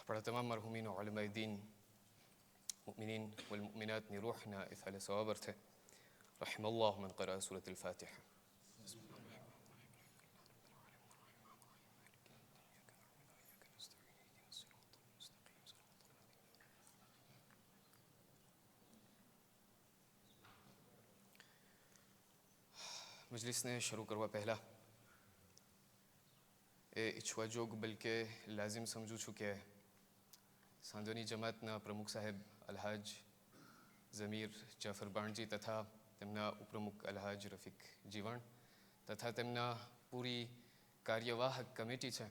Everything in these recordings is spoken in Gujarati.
para tamam marhumin wa ulama din mu'minin wal mu'minat ni ruhna ithal sawabarte rahimallahu man qara surat al-Fatiha. મજલિસને શરૂ કરવા પહેલાં એ ઈચ્છવા જોગ બલકે લાઝિમ સમજું છું કે સાંજોની જમાતના પ્રમુખ સાહેબ અલહાજ ઝમીર જાફર બાણજી તથા તેમના ઉપપ્રમુખ અલહાજ રફીક જીવણ તથા તેમના પૂરી કાર્યવાહક કમિટી છે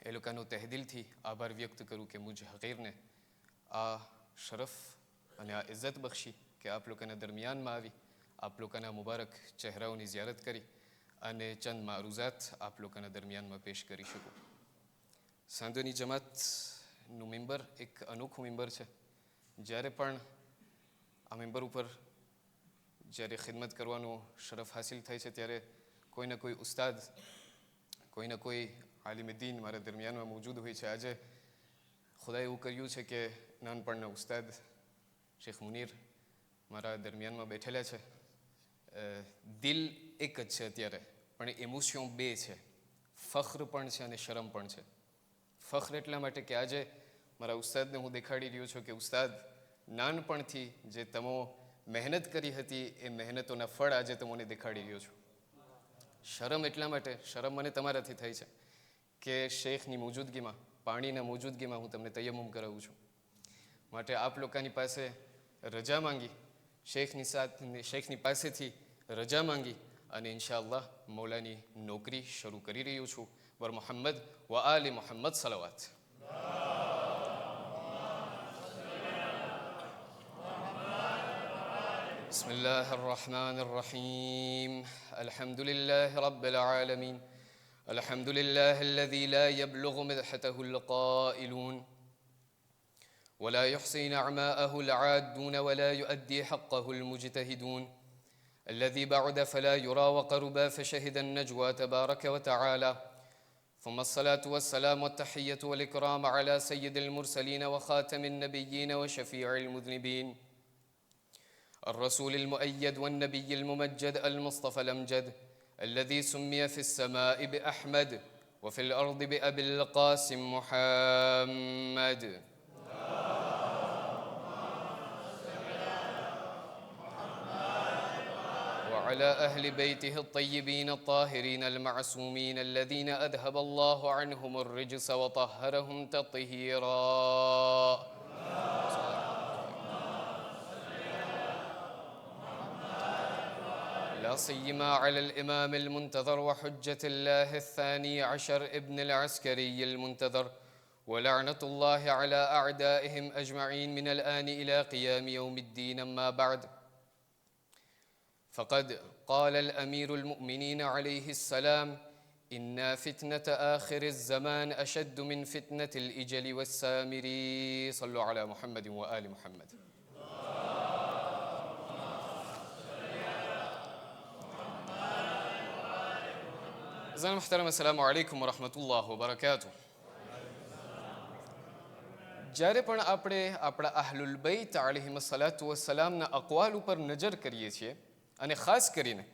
એ લોકોનો તહેદિલથી આભાર વ્યક્ત કરું કે મુજ હકીરને આ શરફ અને આ ઇજ્જત બક્ષી કે આપ લોકોના દરમિયાનમાં આવી आप लोगों मुबारक चेहराओं की ज़ियारत करी અને ચંદ મારૂઝાત આપ લોકોના દરમિયાનમાં પેશ કરી શકું. સાંજોની જમાતનું મેમ્બર એક અનોખું મેમ્બર છે. જ્યારે પણ આ મેમ્બર ઉપર જ્યારે ખિદમત કરવાનો શરફ હાસિલ થાય છે ત્યારે કોઈને કોઈ ઉસ્તાદ કોઈને કોઈ આલિમ દીન મારા દરમિયાનમાં મોજૂદ હોય છે. આજે ખુદાએ એવું કર્યું છે કે નાનપણના ઉસ્તાદ શેખ મુનીર મારા દરમિયાનમાં બેઠેલા છે. દિલ એક જ છે અત્યારે, પણ ઇમોશન બે છે, ફખ્ર પણ છે અને શરમ પણ છે. ફખ્ર એટલા માટે કે આજે મારા ઉસ્તાદને હું દેખાડી રહ્યો છું કે ઉસ્તાદ નાનપણથી જે તમો મહેનત કરી હતી એ મહેનતોના ફળ આજે તમને દેખાડી રહ્યો છું. શરમ એટલા માટે, શરમ મને તમારાથી થાય છે કે શેખની મોજૂદગીમાં, પાણીના મોજૂદગીમાં હું તમને તયમ્મુમ કરાવું છું. માટે આપ લોકોની પાસે રજા માંગી, શેખની પાસેથી રજા માંગી અને ઇન્શાઅલ્લાહ મૌલાની નોકરી શરૂ કરી રહ્યો છું. બર મુહમ્મદ વ આલી મુહમ્મદ સલાવાત. بسم الله الرحمن الرحيم. الحمد لله رب العالمين. الحمد لله الذي لا يبلغ مدحته القائلون ولا يحصي نعماءه العادون ولا يؤدي حقه المجتهدون. الذي بعد فلا يرى وقربا فشهد النجوى تبارك وتعالى. ثم الصلاة والسلام والتحية والإكرام على سيد المرسلين وخاتم النبيين وشفيع المذنبين الرسول المؤيد والنبي الممجد المصطفى الأمجد الذي سمي في السماء بأحمد وفي الأرض بأبي القاسم محمد. وعلى أهل بيته الطيبين الطاهرين المعصومين الذين أذهب الله عنهم الرجس وطهرهم تطهيرا. لا سيما على الإمام المنتظر وحجة الله الثاني عشر ابن العسكري المنتظر ولعنة الله على أعدائهم أجمعين من الآن إلى قيام يوم الدين. أما بعد، فقد قال الأمير المؤمنين عليه السلام: إن فتنة آخر الزمان أشد من فتنة الإجل والسامري. صلوا على محمد وآل محمد. أعزائي المحترم، السلام عليكم ورحمة الله وبركاته. જ્યારે પણ આપણે આપણા અહલુલ બૈત અલૈહિસ્સલાતુ વસ્સલામના અકવાલ ઉપર નજર કરીએ છીએ અને ખાસ કરીને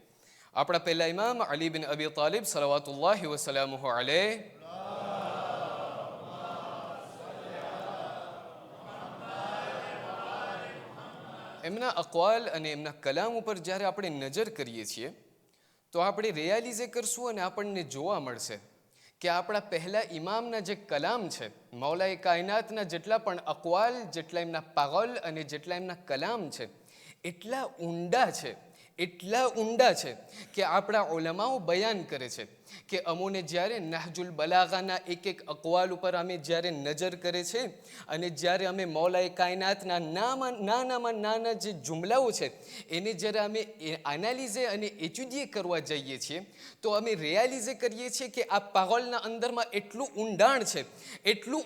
આપણા પહેલા ઇમામ અલી બિન અબી તાલિબ સલવાતુલ્લાહિ વસલામુહુ અલૈહ એમના અકવાલ અને એમના કલામ ઉપર જ્યારે આપણે નજર કરીએ છીએ તો આપણે રિયાલિઝે કરશું અને આપણને જોવા મળશે કે આપણા પહેલા ઇમામના જે કલામ છે, મૌલાએ કાયનાતના જેટલા પણ અકવાલ, જેટલા એમના પાગલ અને જેટલા એમના કલામ છે, એટલા ઊંડા છે કે આપણા ઉલમાઓ બયાન કરે છે કે અમોને જ્યારે નહજુલ બલાગાના એક એક અકવાલ ઉપર અમે જ્યારે નજર કરે છે અને જ્યારે અમે મૌલાએ કાયનાતના નાનામાં નાના જે જુમલાઓ છે એને જ્યારે અમે એનાલિઝે અને એચ્યુડીએ કરવા જઈએ છીએ તો અમે રિયાલિઝે કરીએ છીએ કે આ પાગલના અંદરમાં એટલું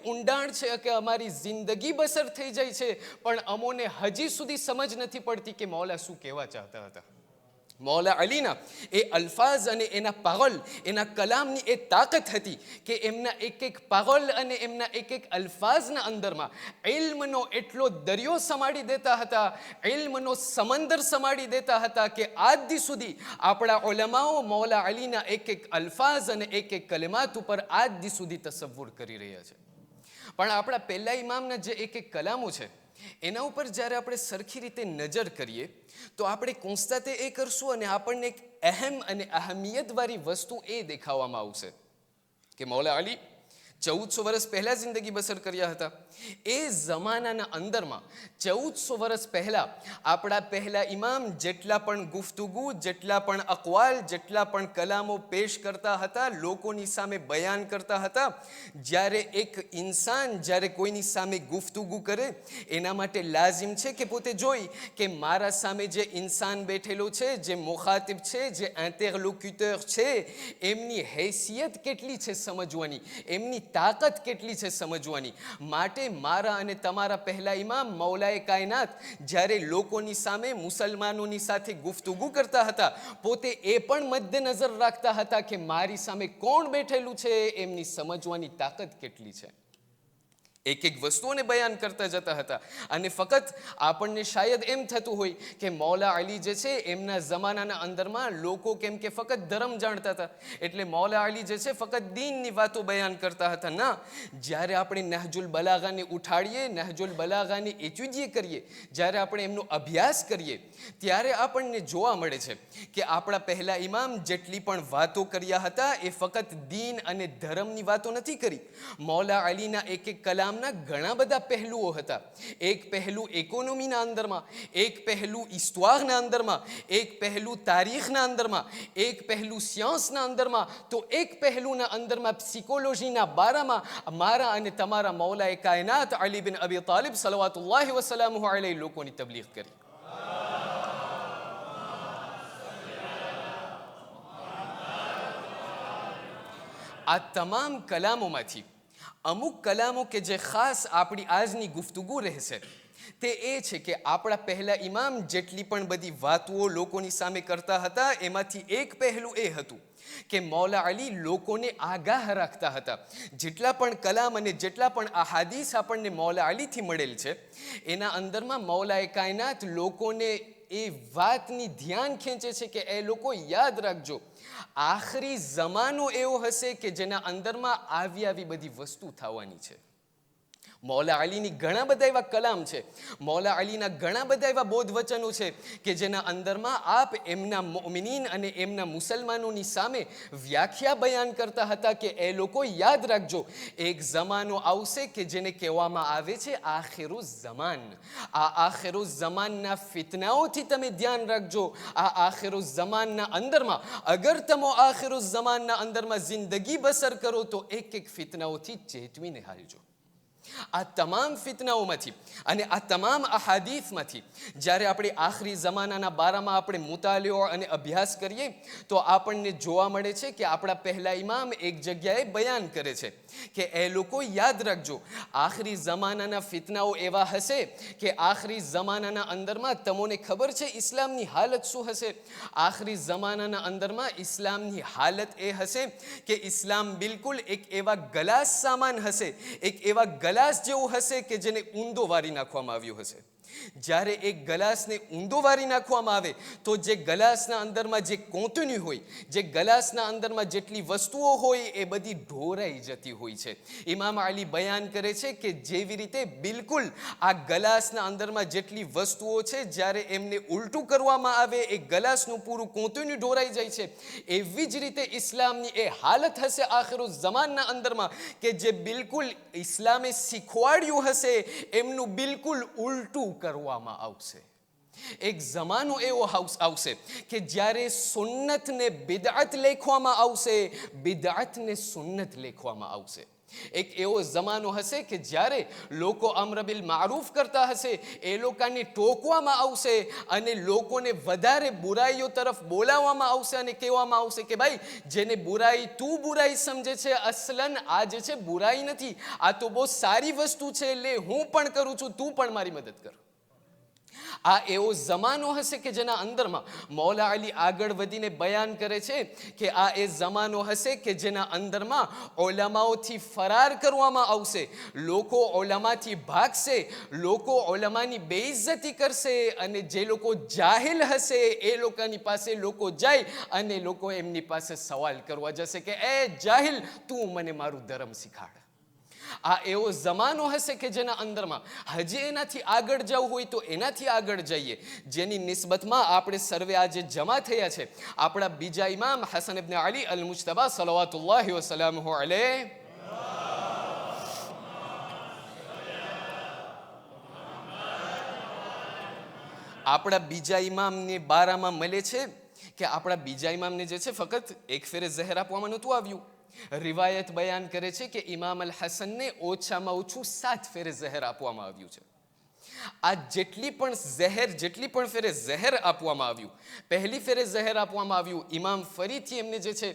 ઊંડાણ છે કે અમારી જિંદગી બસર થઈ જાય છે પણ અમોને હજી સુધી સમજ નથી પડતી કે મૌલા શું કહેવા ચાહતા હતા. મૌલા અલીના એ અલ્ફાઝ અને એના પાગલ, એના કલામની એ તાકાત હતી કે એમના એક એક પાગલ અને એમના એક એક અલ્ફાઝના અંદરમાં ઇલ્મનો એટલો દરિયો સમાડી દેતા હતા, ઇલ્મનો સમંદર સમાડી દેતા હતા કે આજ દી સુધી આપણા ઉલમાઓ મૌલા અલીના એક એક અલ્ફાઝ અને એક એક કલિમાત ઉપર આજ દી સુધી તસવ્વુર કરી રહ્યા છે. પણ આપણા પહેલા ઇમામના જે એક એક કલામો છે એના ઉપર જ્યારે આપણે સરખી રીતે નજર કરીએ તો આપણે કોન્સ્ટાતે એ કરશું અને આપણને એક અહેમ અને અહમિયતવાળી વસ્તુ એ દેખાવામાં આવશે કે મૌલા અલી 1400 વર્ષ પહેલા જિંદગી બસર કર્યા હતા. એ જમાનાના અંદરમાં 1400 વર્ષ પહેલા આપણા પહેલા ઇમામ જેટલા પણ ગુફ્તુગુ, જેટલા પણ અકવાલ, જેટલા પણ કલામો પેશ કરતા હતા, લોકોની સામે બયાન કરતા હતા, જ્યારે એક ઇન્સાન જ્યારે કોઈની સામે ગુફ્તુગુ કરે એના માટે લાઝિમ છે કે પોતે જોઈ કે મારા સામે જે ઇન્સાન બેઠેલો છે, જે મુખાતિબ છે, જે ઇન્ટરલોક્યુટર છે, એમની હૈસિયત કેટલી છે સમજવાની, એમની તાકાત કેટલી છે સમજવાની. માટે મારા અને તમારા પહેલા ઇમામ મૌલાએ કાયનાત જ્યારે લોકોની સામે, મુસલમાનોની સાથે ગુફ્તુગુ કરતા હતા, પોતે એ પણ મદ્દેનજર રાખતા હતા કે મારી સામે કોણ બેઠેલું છે, એમની સમજવાની તાકાત કેટલી છે. એક એક વસ્તુઓને બયાન કરતા જતા હતા. અને ફક્ત આપણને શાયદ એમ થતું હોય કે મૌલા અલી જે છે એમના જમાનાના અંદરમાં લોકો કેમ કે ફક્ત ધર્મ જાણતા હતા એટલે મૌલા અલી જે છે ફક્ત દીનની વાતો બયાન કરતા હતા. ના, જ્યારે આપણે નહજુલ બલાગાને ઉઠાડીએ, નહજુલ બલાગાને એચ્યુડીએ કરીએ, જ્યારે આપણે એમનો અભ્યાસ કરીએ, ત્યારે આપણને જોવા મળે છે કે આપણા પહેલા ઇમામ જેટલી પણ વાતો કર્યા હતા એ ફક્ત દીન અને ધર્મની વાતો નથી કરી. મૌલા અલીના એક એક કલામ ઘણા બધા પહેલુઓ હતા. એક પહેલું ઇકોનોમીના અંદરમાં, એક પહેલું ઇસ્તવારના અંદરમાં, એક પહેલું તારીખના અંદરમાં, એક પહેલું સાયન્સના અંદરમાં, તો એક પહેલુંના અંદરમાં પ્સિકોલોજીના બારામાં મારા અને તમારા મૌલાએ કાયનાત અલી બિન અબી તાલિબ સલવાતુલ્લાહિ વસલામુહુ અલૈહિ લોકોની તબલીગ કરી. આ તમામ કલામોમાંથી અમુક કલામો કે જે ખાસ આપણી આજની ગુફ્તુગુ રહેશે તે એ છે કે આપણા પહેલા ઇમામ જેટલી પણ બધી વાતો લોકોની સામે કરતા હતા એમાંથી એક પહેલું એ હતું કે મૌલા અલી લોકોને આગાહ રાખતા હતા. જેટલા પણ કલામ અને જેટલા પણ અહાદીસ આપણને મૌલા અલીથી મળેલ છે એના અંદરમાં મૌલાએ કાયનાત લોકોને એ વાતની ધ્યાન ખેંચે છે કે એ લોકો યાદ રાખજો, આખરી જમાનો એવો હશે કે જેના અંદરમાં આવી બધી વસ્તુ થવાની છે. મૌલા અલીની ઘણા બધા એવા કલામ છે, મૌલા અલીના ઘણા બધા એવા બોધ વચનો છે કે જેના અંદરમાં આપ એમના મુમિનીન અને એમના મુસલમાનોની સામે વ્યાખ્યા બયાન કરતા હતા કે એ લોકો યાદ રાખજો, એક જમાનો આવશે કે જેને કહેવામાં આવે છે આખિરુ ઝમાન. આ આખિરુ ઝમાનના ફિતનાઓથી તમે ધ્યાન રાખજો. આ આખિરુ ઝમાનના અંદરમાં અગર તમે આખિરુ ઝમાનના અંદરમાં જિંદગી બસર કરો તો એક એક ફિતનાઓથી ચેતવીને હાલજો. આ તમામ ફિતનાઓમાંથી અને આ તમામ અહાદીસમાંથી જ્યારે આપણે આખરી જમાનાના બારામાં આપણે મુતાલિઓ અને અભ્યાસ કરીએ તો આપણને જોવા મળે છે કે આપણા પહેલા ઇમામ એક જગ્યાએ બયાન કરે છે કે એ લોકો યાદ રાખજો, આખરી જમાનાના ફિતનાઓ એવા હશે કે આખરી જમાનાના અંદરમાં તમને ખબર છે ઇસ્લામની હાલત શું હશે. આખરી જમાનાના અંદરમાં ઇસ્લામની હાલત એ હશે કે ઇસ્લામ બિલકુલ એક એવા ગલાસ સામાન હશે, એક એવા ગલાસ જેવું હશે કે જેને ઊંધો વારી નાખવામાં આવ્યું હશે. જ્યારે એક ગલાસને ઊંધો વારી નાખવામાં આવે તો જે ગલાસના અંદરમાં જે કોંતન્યું હોય, જે ગલાસના અંદરમાં જેટલી વસ્તુઓ હોય એ બધી ઢોરાઈ જતી હોય છે. ઇમામ અલી બયાન કરે છે કે જેવી રીતે બિલકુલ આ ગલાસના અંદરમાં જેટલી વસ્તુઓ છે જ્યારે એમને ઉલટું કરવામાં આવે એ ગલાસનું પૂરું કોંતન્યું ઢોરાઈ જાય છે, એવી જ રીતે ઇસ્લામની એ હાલત હશે આખિરુ ઝમાનના અંદરમાં કે જે બિલકુલ ઇસ્લામે શીખવાડ્યું હશે એમનું બિલકુલ ઉલટું કરવામાં આવશે. એક જમાનો એવો આવશે કે જ્યારે સુન્નતને બિદઅત લેખવામાં આવશે, બિદઅતને સુન્નત લેખવામાં આવશે. એક એવો જમાનો હશે કે જ્યારે લોકો અમ્ર બિલ મારૂફ કરતા હશે, એ લોકોને ટોકવામાં આવશે અને લોકોને વધારે બુરાઈઓ તરફ બોલાવવામાં આવશે અને કહેવામાં આવશે કે ભાઈ જેને બુરાઈ તું બુરાઈ સમજે છે, અસલન આ જે છે બુરાઈ નથી, આ તો બહુ સારી વસ્તુ છે, લે હું પણ કરું છું, તું પણ મારી મદદ કર. આ એવો જમાનો હશે કે જેના અંદરમાં મૌલા અલી આગળ વધીને બયાન કરે છે કે આ એ જમાનો હશે કે જેના અંદરમાં ઓલમાઓથી ફરાર કરવામાં આવશે, લોકો ઓલમાથી ભાગશે, લોકો ઓલમાની બેઇજ્જતી કરશે, અને જે લોકો જાહિલ હશે એ લોકોની પાસે લોકો જાય અને લોકો એમની પાસે સવાલ કરવા જશે કે એ જાહિલ, તું મને મારું ધર્મ શીખાડ. આ એવો જમાનો હશે કે જેના અંદરમાં હજી એનાથી આગળ જવું હોય તો એનાથી આગળ જઈએ, જેની નિસ્બતમાં આપણે સર્વે આજે જમા થયા છે. આપણા બીજા ઇમામ હસન ઇબ્ન અલી અલ મુજ્તબા સલવાતુલ્લાહિ વસલામુહુ અલૈહ, આપણા બીજા ઇમામની બારામાં મળે છે કે આપણા બીજા ઇમામને જે છે ફક્ત એક ફેરે ઝહેર આપવામાં નહોતું આવ્યું. રિવાયત બયાન કરે છે કે ઇમામ અલ હસનને ઓછામાં ઓછું 7 ફેરે ઝહેર આપવામાં આવ્યું છે. આ જેટલી પણ ફેરે ઝહેર આપવામાં આવ્યું, પહેલી ફેરે ઝહેર આપવામાં આવ્યું, ઇમામ ફરીથી એમને જે છે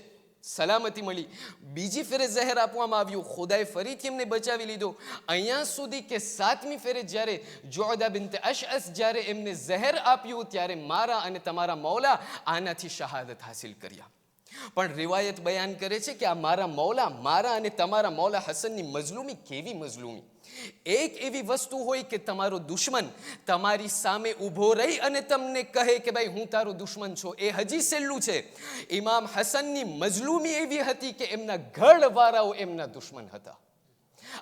સલામતી મળી. બીજી ફેરે ઝહેર આપવામાં આવ્યું, ખુદાએ ફરીથી એમને બચાવી લીધો. અહીંયા સુધી કે 7મી ફેરે જ્યારે જોઅદા બિન્ત અશઅસ જ્યારે એમને ઝહેર આપ્યું ત્યારે મારા અને તમારા મૌલા આનાથી શહાદત હાસિલ કર્યા. પણ રિવાયત બયાન કરે છે કે આ મારા અને તમારા મૌલા હસનની મઝલૂમી કેવી મઝલૂમી. એક એવી વસ્તુ હોય કે તમારો દુશ્મન તમારી સામે ઊભો રહી અને તમને કહે કે ભાઈ હું તારો દુશ્મન છું, એ હજી સહેલું છે. ઇમામ હસનની મઝલૂમી એવી હતી કે એમના ઘરવાળાઓ એમના દુશ્મન હતા.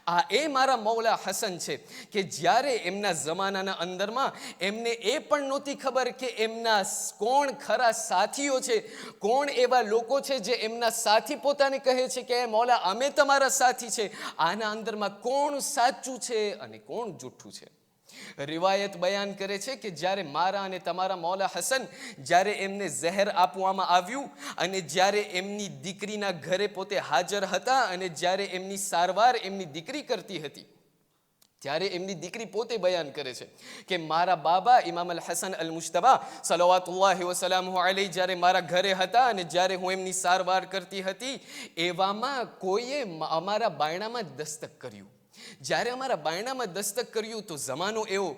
આ એ મારા મૌલા હસન છે કે જ્યારે એમના જમાનાના અંદરમાં એમને એ પણ નહોતી ખબર કે એમના કોણ ખરા સાથીઓ છે, કોણ એવા લોકો છે જે એમના સાથી પોતાને કહે છે કે મૌલા અમે તમારા સાથી છે. આના અંદરમાં કોણ સાચું છે અને કોણ જૂઠું છે. રિવાયત બયાન કરે છે કે જ્યારે મારા અને તમારા મૌલા હસન જ્યારે એમને ઝહેર આપવામાં આવ્યું અને જ્યારે એમની દીકરીના ઘરે પોતે હાજર હતા અને જ્યારે એમની સારવાર એમની દીકરી કરતી હતી, ત્યારે એમની દીકરી પોતે બયાન કરે છે કે મારા બાબા ઇમામ અલ હસન અલ મુજ્તબા સલવાતુલ્લાહિ વસલામુહુ અલૈહ જ્યારે મારા ઘરે હતા અને જ્યારે હું એમની સારવાર કરતી હતી, એવામાં કોઈએ અમારા બાયણામાં દસ્તક કર્યું. જ્યારે અમારા બાયણામાં દસ્તક કર્યું તો જમાનો એવો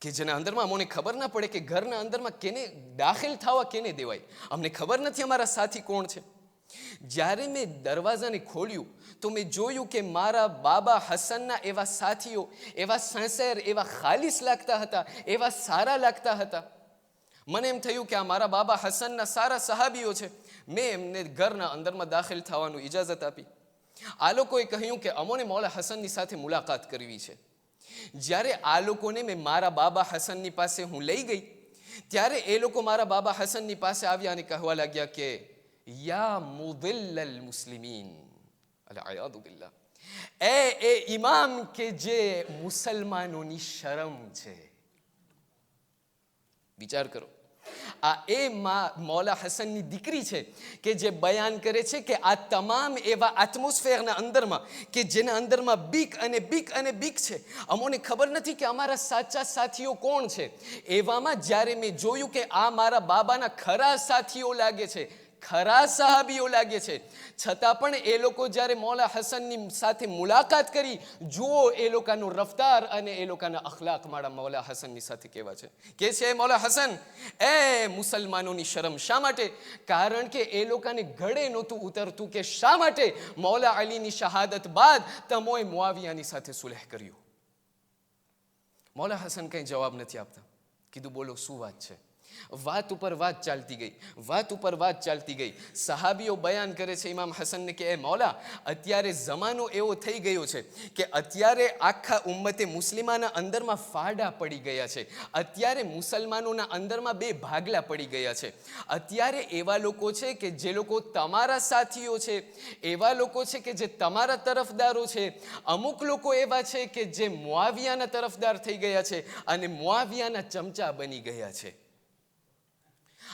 કે જેના અંદરમાં અમને ખબર ના પડે કે ઘરના અંદરમાં કેને દાખલ થવા કેને દેવાય, અમને ખબર નથી અમારા સાથી કોણ છે. જ્યારે મેં દરવાજાને ખોલ્યું તો મેં જોયું કે મારા બાબા હસનના એવા સાથીઓ એવા સિન્સિયર, એવા ખાલિસ લાગતા હતા, એવા સારા લાગતા હતા. મને એમ થયું કે આ મારા બાબા હસનના સારા સહાબીઓ છે. મેં એમને ઘરના અંદરમાં દાખલ થવાનું ઇજાઝત આપી. આ લોકોએ કહ્યું કે અમોને મૌલા હસનની સાથે મુલાકાત કરવી છે. જ્યારે આ લોકોને મેં મારા બાબા હસનની પાસે હું લઈ ગઈ ત્યારે એ લોકો મારા બાબા હસનની પાસે આવ્યા અને કહેવા લાગ્યા કે યા મુદિલ્લલ મુસ્લિમીન, અલઆયાદુ બિલ્લાહ, એ ઇમામ કે જે મુસલમાનોની શરમ છે. વિચાર કરો, આ એ મૌલા હસનની દીકરી છે કે જે બયાન કરે છે કે આ તમામ એવા એટમોસ્ફિયરના અંદરમાં કે જેના અંદરમાં બીક અને બીક અને બીક છે, અમોને ખબર નથી કે અમારા સાચા સાથીઓ કોણ છે. એવામાં જ્યારે મેં જોયું કે આ મારા બાબાના ખરા સાથીઓ લાગે છે, ખરા સહાબીઓ લાગે છે, છતાં પણ એ લોકો જ્યારે મૌલા હસનની સાથે મુલાકાત કરી, જુઓ એ લોકોનો રફતાર અને એ લોકોના અખલાક મારા મૌલા હસનની સાથે કેવા છે. કે છે મૌલા હસન એ મુસલમાનોની શરમ શા માટે? કારણ કે એ લોકોને ગળે નહોતું ઉતરતું કે શા માટે મૌલા અલીની શહાદત બાદ તમોએ મુઆવિયાની સાથે સુલહ કર્યું. મૌલા હસન કંઈ જવાબ નથી આપતા. કીધું બોલો શું વાત છે? વાત ઉપર વાત ચાલતી ગઈ. સહાબીઓ બયાન કરે છે ઇમામ હસનને કે એ મૌલા, અત્યારે જમાનો એવો થઈ ગયો છે કે અત્યારે આખા ઉમ્મતે મુસ્લિમાના અંદરમાં ફાડા પડી ગયા છે. અત્યારે મુસલમાનોના અંદરમાં બે ભાગલા પડી ગયા છે. અત્યારે એવા લોકો છે કે જે લોકો તમારા સાથીઓ છે, એવા લોકો છે કે જે તમારા તરફદારો છે, અમુક લોકો એવા છે કે જે મુઆવિયાના તરફદાર થઈ ગયા છે અને મુઆવિયાના ચમચા બની ગયા છે.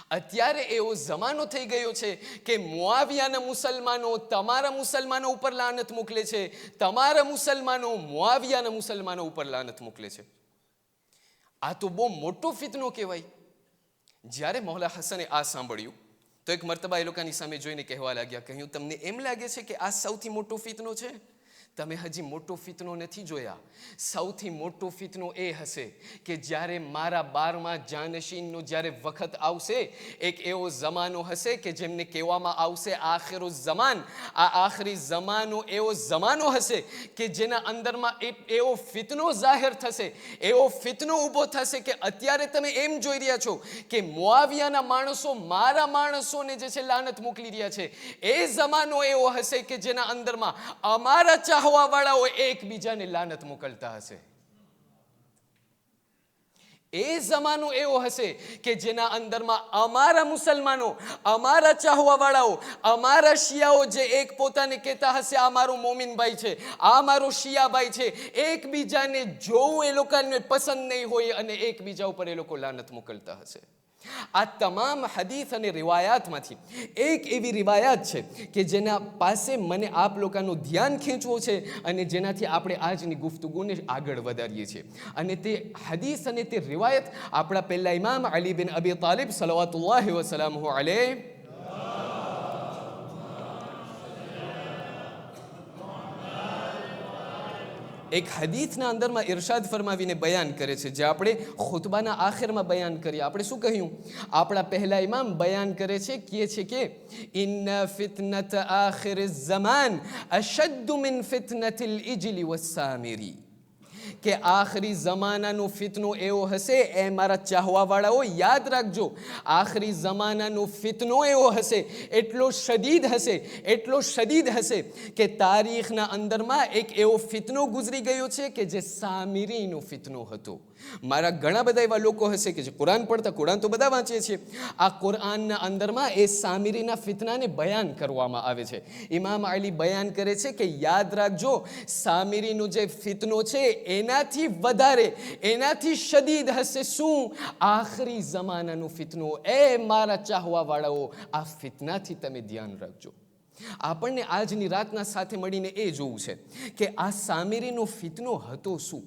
અત્યારે એવો જમાનો થઈ ગયો છે કે મુઆવિયાના મુસલમાનો તમારા મુસલમાનો ઉપર લાનત મોકલે છે, તમારા મુસલમાનો મુઆવિયાના મુસલમાનો ઉપર લાનત મોકલે છે. આ તો બહુ મોટો ફિતનો કહેવાય. જ્યારે મૌલા હસને આ સાંભળ્યું તો એક મર્તબા એ લોકોની સામે જોઈને કહેવા લાગ્યા, કહ્યું તમને એમ લાગે છે કે આ સૌથી મોટો ફિતનો છે? તમે હજી મોટો ફિતનો નથી જોયા. સૌથી મોટો ફિતનો એ હશે કે જ્યારે મારા 12મા જાનશીનનો જ્યારે વખત આવશે, એક એવો જમાનો હશે કે જેમને કહેવામાં આવશે આખિરુ ઝમાન. આ આખરી ઝમાનો એવો જમાનો હશે કે જેના અંદરમાં એવો ફિતનો જાહેર થશે, એવો ફિતનો ઊભો થશે કે અત્યારે તમે એમ જોઈ રહ્યા છો કે મુઆવિયાના માણસો મારા માણસોને જે છે લાનત મોકલી રહ્યા છે. એ જમાનો એવો હશે કે જેના અંદરમાં અમારા ચાહવા વાળાઓ એકબીજાને લાનત મોકલતા હશે. એ જમાનો એવો હશે કે જેના અંદરમાં અમારા મુસલમાનો, અમારા ચાહવા વાળાઓ, અમારા શિયાઓ જે એક પોતાને કહેતા હશે આ મારો મોમિનભાઈ છે, આ મારો શિયાભાઈ છે, એકબીજાને જોવું એ લોકોને પસંદ નહીં હોય અને એકબીજા ઉપર એ લોકો લાનત મોકલતા હશે. આ તમામ હદીસ અને રિવાયાતમાંથી એક એવી રિવાયાત છે કે જેના પાસે મને આપ લોકોનું ધ્યાન ખેંચવું છે અને જેનાથી આપણે આજની ગુફ્તગુને આગળ વધારીએ છીએ. અને તે હદીસ અને તે રિવાયત આપણા પહેલા ઇમામ અલી બિન અબી તાલિબ સલવાતુલ્લાહ વસલામહુ અલૈહ એક હદીસના અંદરમાં ઇરશાદ ફરમાવીને બયાન કરે છે, જે આપણે ખુતબાના આખિરમાં બયાન કરીએ. આપણે શું કહ્યું? આપણા પહેલા ઇમામ બયાન કરે છે, કહે છે કે ઇન્ન ફિતનત આખિર ઝમાન અશદ્દ મિન ફિતનતિલ ઇજલી વસ્સામિરી, કે આખરી જમાનાનો ફિતનો એવો હશે. એ મારા ચાહવા વાળાઓ યાદ રાખજો, આખરી જમાનાનો ફિતનો એવો હશે, એટલો શદીદ હશે કે તારીખના અંદરમાં એક એવો ફિતનો ગુજરી ગયો છે કે જે સામિરીનો ફિતનો હતો. મારા ઘણા બધા એવા લોકો હશે કે જે કુરાન પઢતા, કુરાન તો બધા વાંચીએ છીએ, આ કુરાનના અંદરમાં એ સામિરીના ફિતનાને બયાન કરવામાં આવે છે. ઇમામ અલી બયાન કરે છે કે યાદ રાખજો, સામિરીનો જે ફિતનો છે એનાથી વધારે, એનાથી શદીદ હશે શું? આખરી જમાનાનો ફિતનો. એ મારા ચાહવા વાળાઓ, આ ફિતનાથી તમે ધ્યાન રાખજો. આપણને આજની રાતના સાથે મળીને એ જોવું છે કે આ સામિરીનો ફિતનો હતો શું?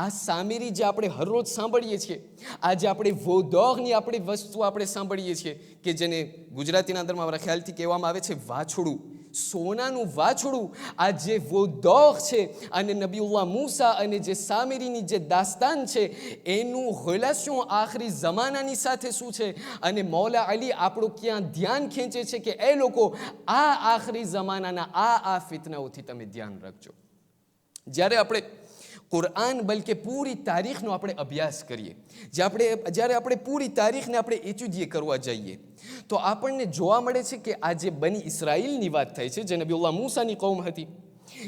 આ સામિરી જે આપણે હરરોજ સાંભળીએ છીએ, આજે આપણે વોદોગની આપણે વસ્તુ આપણે સાંભળીએ છીએ કે જેને ગુજરાતીના અંદરમાં મારા ખ્યાલથી કહેવામાં આવે છે વાછડું, સોનાનું વાછડું. આ જે વોદોગ છે અને નબીઉલ્લાહ મૂસા અને જે સામિરીની જે દાસ્તાન છે એનું રિલેશન આખરી જમાનાની સાથે શું છે? અને મૌલા અલી આપણું ક્યાં ધ્યાન ખેંચે છે કે એ લોકો આ આખરી જમાનાના આ ફિતનાઓથી તમે ધ્યાન રાખજો. જ્યારે આપણે કુરાન બલકે પૂરી તારીખનો આપણે અભ્યાસ કરીએ, જ્યારે આપણે પૂરી તારીખને આપણે એચુદીએ કરવા જઈએ તો આપણને જોવા મળે છે કે આ જે બની ઇસરાઈલની વાત થાય છે, જે નબીઉલ્લાહ મૂસાની કૌમ હતી,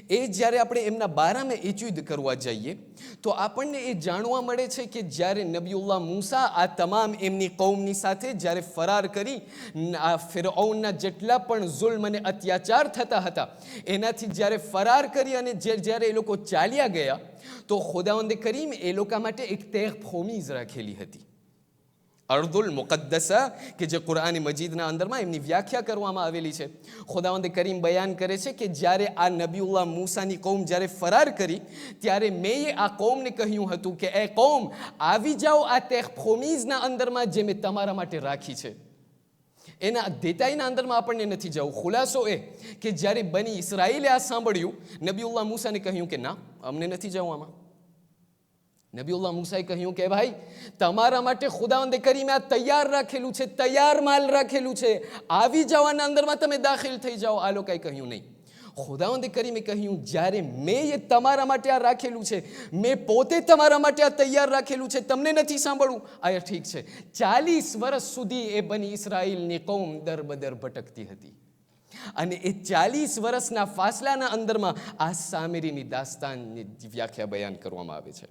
એ જ્યારે આપણે એમના બારામાં એચુદ કરવા જઈએ તો આપણને એ જાણવા મળે છે કે જ્યારે નબીઉલ્લાહ મૂસા આ તમામ એમની કૌમની સાથે જ્યારે ફરાર કરી આ ફિરഔનના જેટલા પણ જુલ્મ અને અત્યાચાર થતા હતા એનાથી જ્યારે ફરાર કરી અને જ્યારે એ લોકો ચાલ્યા ગયા તો ખુદાવંદ કરીમ એ લોકો માટે એક તેગ ફોમીઝ રાખેલી હતી, અર્દુલ મુકદ્દસા, કે જે કુરાન મજીદના અંદરમાં એમની વ્યાખ્યા કરવામાં આવેલી છે. ખુદાવંદ કરીમ બયાન કરે છે કે જ્યારે આ નબીઉલ્લાહ મૂસાની કૌમ જ્યારે ફરાર કરી ત્યારે મેં આ કૌમને કહ્યું હતું કે એ કૌમ આવી જાઓ આ તેગ ફોમીઝના અંદરમાં જે મેં તમારા માટે રાખી છે. એના દેતાઈના અંદરમાં આપણને નથી જવું. ખુલાસો એ કે જ્યારે બની ઇસરાઈલે આ સાંભળ્યું, નબીઉલ્લાહ મૂસાને કહ્યું કે ના, અમને નથી જવું આમાં. નબીઉલ્લાહ મૂસાએ કહ્યું કે ભાઈ તમારા માટે ખુદાવંદે કરીમે આ તૈયાર રાખેલું છે, તૈયાર માલ રાખેલું છે, આવી જવાના અંદરમાં તમે દાખલ થઈ જાઓ. આ લોકોએ કહ્યું નહીં. ખુદાવંદે કરીમે કહ્યું જ્યારે મેં એ તમારા માટે આ રાખેલું છે, મેં પોતે તમારા માટે આ તૈયાર રાખેલું છે, તમને નથી સાંભળવું? આ ઠીક છે. 40 વર્ષ સુધી એ બની ઇસરાઈલની કૌમ દરબદર ભટકતી હતી અને એ 40 વર્ષના ફાસલાના અંદરમાં આ સામિરીની દાસ્તાનની વ્યાખ્યા બયાન કરવામાં આવે છે.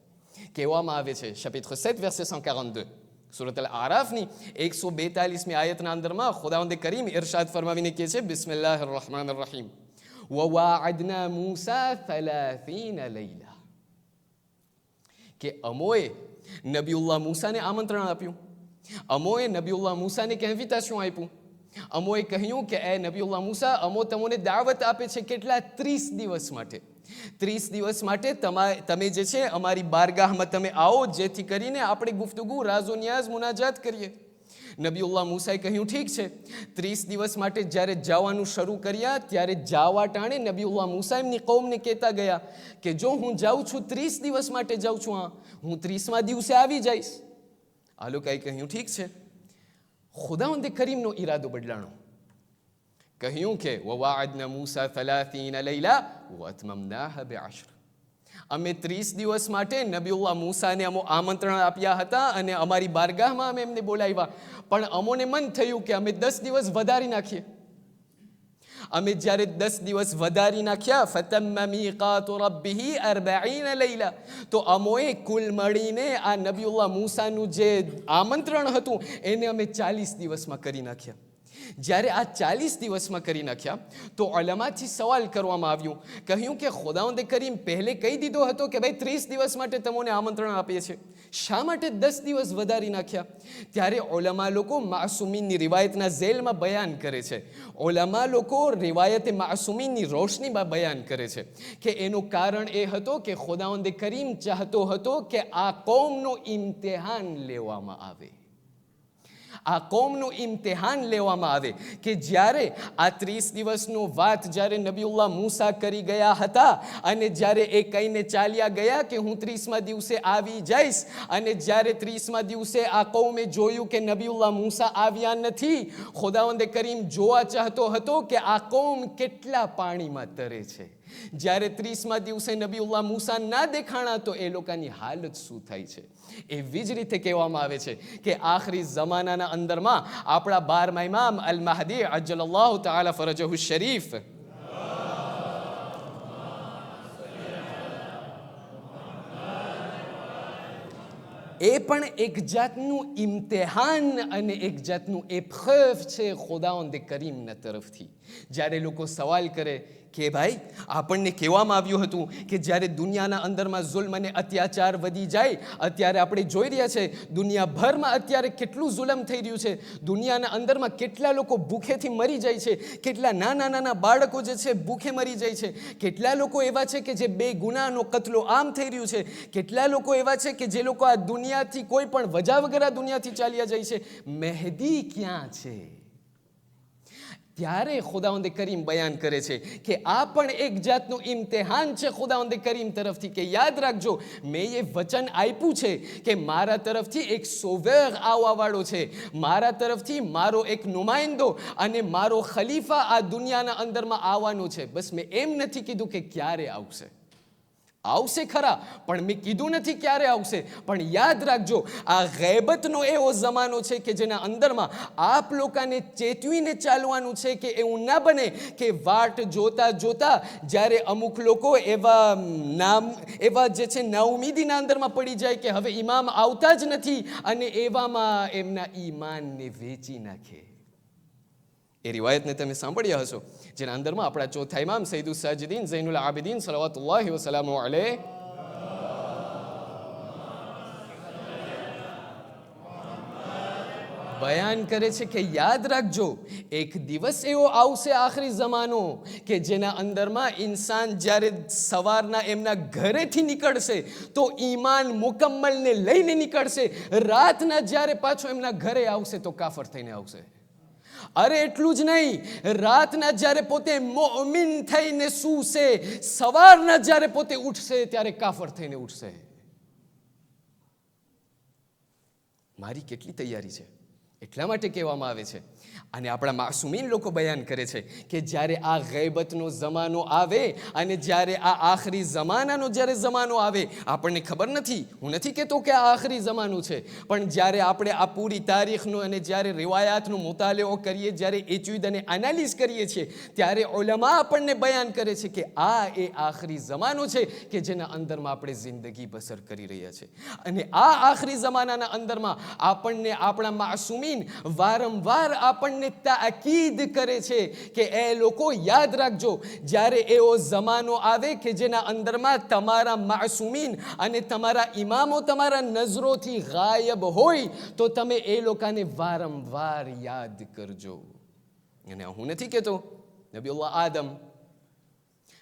કહેવામાં આવે છે chapitre 7 verset 142 સૂરત અલ આરાફની 142મી આયતના અંદરમાં ખુદાવંદ કરીમ ઇરશાદ ફરમાવીને કહે છે, બિસ્મિલ્લાહિર રહમાનિર રહીમ, વવાઅદના મૂસા 30 લૈલા, કે અમોએ નબીઉલ્લાહ મૂસાને આમંત્રણ આપ્યું, અમોએ નબીઉલ્લાહ મૂસાને ઇન્વિટેશન આપ્યું, અમોએ કહ્યું કે એ નબીઉલ્લાહ મૂસા, અમો તમને દાવત આપે છે કેટલા? 30 દિવસ માટે. 30 દિવસ માટે તમે જે છે અમારી બારગાહમાં તમે આવો, જેથી કરીને આપણે ગુફ્તગુ, રાઝો નિયાઝ, મુનાજાત કરીએ. નબીઉલ્લાહ મૂસાએ કહ્યું, ઠીક છે, 30 દિવસ માટે જ્યારે જવાનું શરૂ કર્યા ત્યારે જવા ટાણે નબીઉલ્લાહ મૂસા એમની કૌમને કહેતા ગયા કે જો હું જાઉં છું 30 દિવસ માટે જાઉં છું, હું 30મા દિવસે આવી જઈશ. આ લોકોએ કહ્યું, ઠીક છે. ખુદાવંદે કરીમનો ઈરાદો બદલાણો. કહ્યું કે વવાઅદના મૂસા 30 લૈલા વઅતમમનાહા બિઅશ્ર. અમે 30 દિવસ માટે નબીઉલ્લાહ મૂસાને આમંત્રણ આપ્યા હતા અને અમારી બારગાહમાં અમે એમને બોલાવ્યા, પણ અમોને મન થયું કે અમે 10 દિવસ વધારી નાખીએ. અમે જ્યારે 10 દિવસ વધારી નાખ્યા, ફતમ્મ મીકાતુ રબ્બિહી 40 લૈલા, તો અમોએ કુલ મળીને આ નબીઉલ્લાહ મૂસાનું જે આમંત્રણ હતું એને અમે 40 દિવસમાં કરી નાખ્યા. જ્યારે આ 40 દિવસમાં કરી નાખ્યા તો ઉલમાથી સવાલ કરવામાં આવ્યું, કહ્યું કે ખુદાવંદે કરીમ પહેલે કહી દીધો હતો કે ભાઈ 30 દિવસ માટે તમને આમંત્રણ આપીએ છીએ, શા માટે 10 દિવસ વધારી નાખ્યા? ત્યારે ઉલમા લોકો માસૂમીનની રિવાયતના ઝેલમાં બયાન કરે છે. ઉલમા લોકો રિવાયતે માસૂમીનની રોશનીમાં બયાન કરે છે કે એનું કારણ એ હતો કે ખુદાવંદે કરીમ ચાહતો હતો કે આ કૌમનો ઇમ્તિહાન લેવામાં આવે. આ કૌમનું ઇમ્તિહાન લેવામાં આવે કે જ્યારે આ 30 દિવસનો વાત જ્યારે નબીઉલ્લાહ મૂસા કરી ગયા હતા અને જ્યારે એ કહીને ચાલ્યા ગયા કે હું 30મા દિવસે આવી જઈશ, અને જ્યારે 30મા દિવસે આ કૌમે જોયું કે નબીઉલ્લાહ મૂસા આવ્યા નથી, ખુદાવંદે કરીમ જોવા ચાહતો હતો કે આ કૌમ કેટલા પાણીમાં તરે છે. જ્યારે 30મા દિવસે નબીઉલ્લાહ મૂસા ના દેખાણા તો એ લોકોની હાલત શું થાય છે? એવી જ રીતે કહેવામાં આવે છે કે આખરી જમાનાના અંદરમાં આપણા 12મા ઇમામ અલ મહદી અજ્જલલ્લાહુ તઆલા ફરજહુ શરીફ એ પણ એક જાતનું ઇમ્તિહાન અને એક જાતનું એફખફ છે ખુદાવંદે કરીમના તરફથી. જ્યારે લોકો સવાલ કરે કે ભાઈ આપણને કહેવામાં આવ્યું હતું કે જ્યારે દુનિયાના અંદરમાં જુલ્મ અને અત્યાચાર વધી જાય, અત્યારે આપણે જોઈ રહ્યા છે દુનિયાભરમાં અત્યારે કેટલું જુલમ થઈ રહ્યું છે, દુનિયાના અંદરમાં કેટલા લોકો ભૂખેથી મરી જાય છે, કેટલા નાના નાના બાળકો જે છે ભૂખે મરી જાય છે, કેટલા લોકો એવા છે કે જે બેગુનાહનો કત્લો આમ થઈ રહ્યું છે, કેટલા લોકો એવા છે કે જે લોકો આ દુનિયાથી કોઈ પણ વજહ વગર આ દુનિયાથી ચાલ્યા જાય છે. મહેદી ક્યાં છે? ત્યારે ખુદાવંદે કરીમ બયાન કરે છે કે આ પણ એક જાતનું ઇમ્તિહાન છે ખુદાવંદે કરીમ તરફથી કે યાદ રાખજો, મેં એ વચન આપ્યું છે કે મારા તરફથી એક સોવેર આવવાવાળો છે, મારા તરફથી મારો એક નુમાઇંદો અને મારો ખલીફા આ દુનિયાના અંદરમાં આવવાનો છે. બસ મેં એમ નથી કીધું કે ક્યારે આવશે. આવશે ખરા, પણ મેં કીધું નથી ક્યારે આવશે. પણ યાદ રાખજો, આ ગૈબતનો એવો જમાનો છે કે જેના અંદરમાં આપ લોકોને ચેતવીને ચાલવાનું છે કે એવું ના બને કે વાટ જોતા જોતા જ્યારે અમુક લોકો એવા જે છે નાઉમીદીના અંદરમાં પડી જાય કે હવે ઇમામ આવતા જ નથી અને એવામાં એમના ઈમાનને વેચી નાખે. એ રિવાયતને તમે સાંભળ્યા હશો, જેના અંદરમાં આપણા ચોથા ઇમામ સૈયદુસ સાજિદીન ઝૈનુલ આબિદીન સલવાતુલ્લાહિ વસલામુ અલૈહ બયાન કરે છે કે યાદ રાખજો, એક દિવસ એવો આવશે આખરી જમાનો કે જેના અંદરમાં ઇન્સાન જ્યારે સવારના એમના ઘરેથી નીકળશે તો ઈમાન મુકમ્મલને લઈને નીકળશે, રાતના જ્યારે પાછો એમના ઘરે આવશે તો કાફર થઈને આવશે. અરે એટલું જ નહીં, રાતના જ્યારે પોતે મોમિન થઈને સૂશે, સવારના જ્યારે પોતે ઉઠશે ત્યારે કાફર થઈને ઉઠશે. મારી કેટલી તૈયારી છે? એટલા માટે કહેવામાં આવે છે. અને આપણા માસૂમીન લોકો બયાન કરે છે કે જ્યારે આ ગૈબતનો જમાનો આવે અને જ્યારે આ આખરી જમાનાનો જ્યારે જમાનો આવે, આપણને ખબર નથી, હું નથી કહેતો કે આ આખરી જમાનો છે, પણ જ્યારે આપણે આ પૂરી તારીખનો અને જ્યારે રિવાયાતનો મુતાલિઓ કરીએ, જ્યારે એચુદ અને એનાલિસ કરીએ છીએ, ત્યારે ઉલમા આપણને બયાન કરે છે કે આ એ આખરી જમાનો છે કે જેના અંદરમાં આપણે જિંદગી બસર કરી રહ્યા છે. અને આ આખરી જમાનાના અંદરમાં આપણને આપણા માસૂમીન વારંવાર આપણને તાકીદ કરે છે કે એ લોકો યાદ રાખજો, જ્યારે એવો જમાનો આવે કે જેના અંદરમાં તમારા માસૂમીન અને તમારા ઇમામો તમારા નજરોથી ગાયબ હોય તો તમે એ લોકોને વારંવાર યાદ કરજો. અને હું નથી કહેતો નબીઉલ્લાહ આદમ,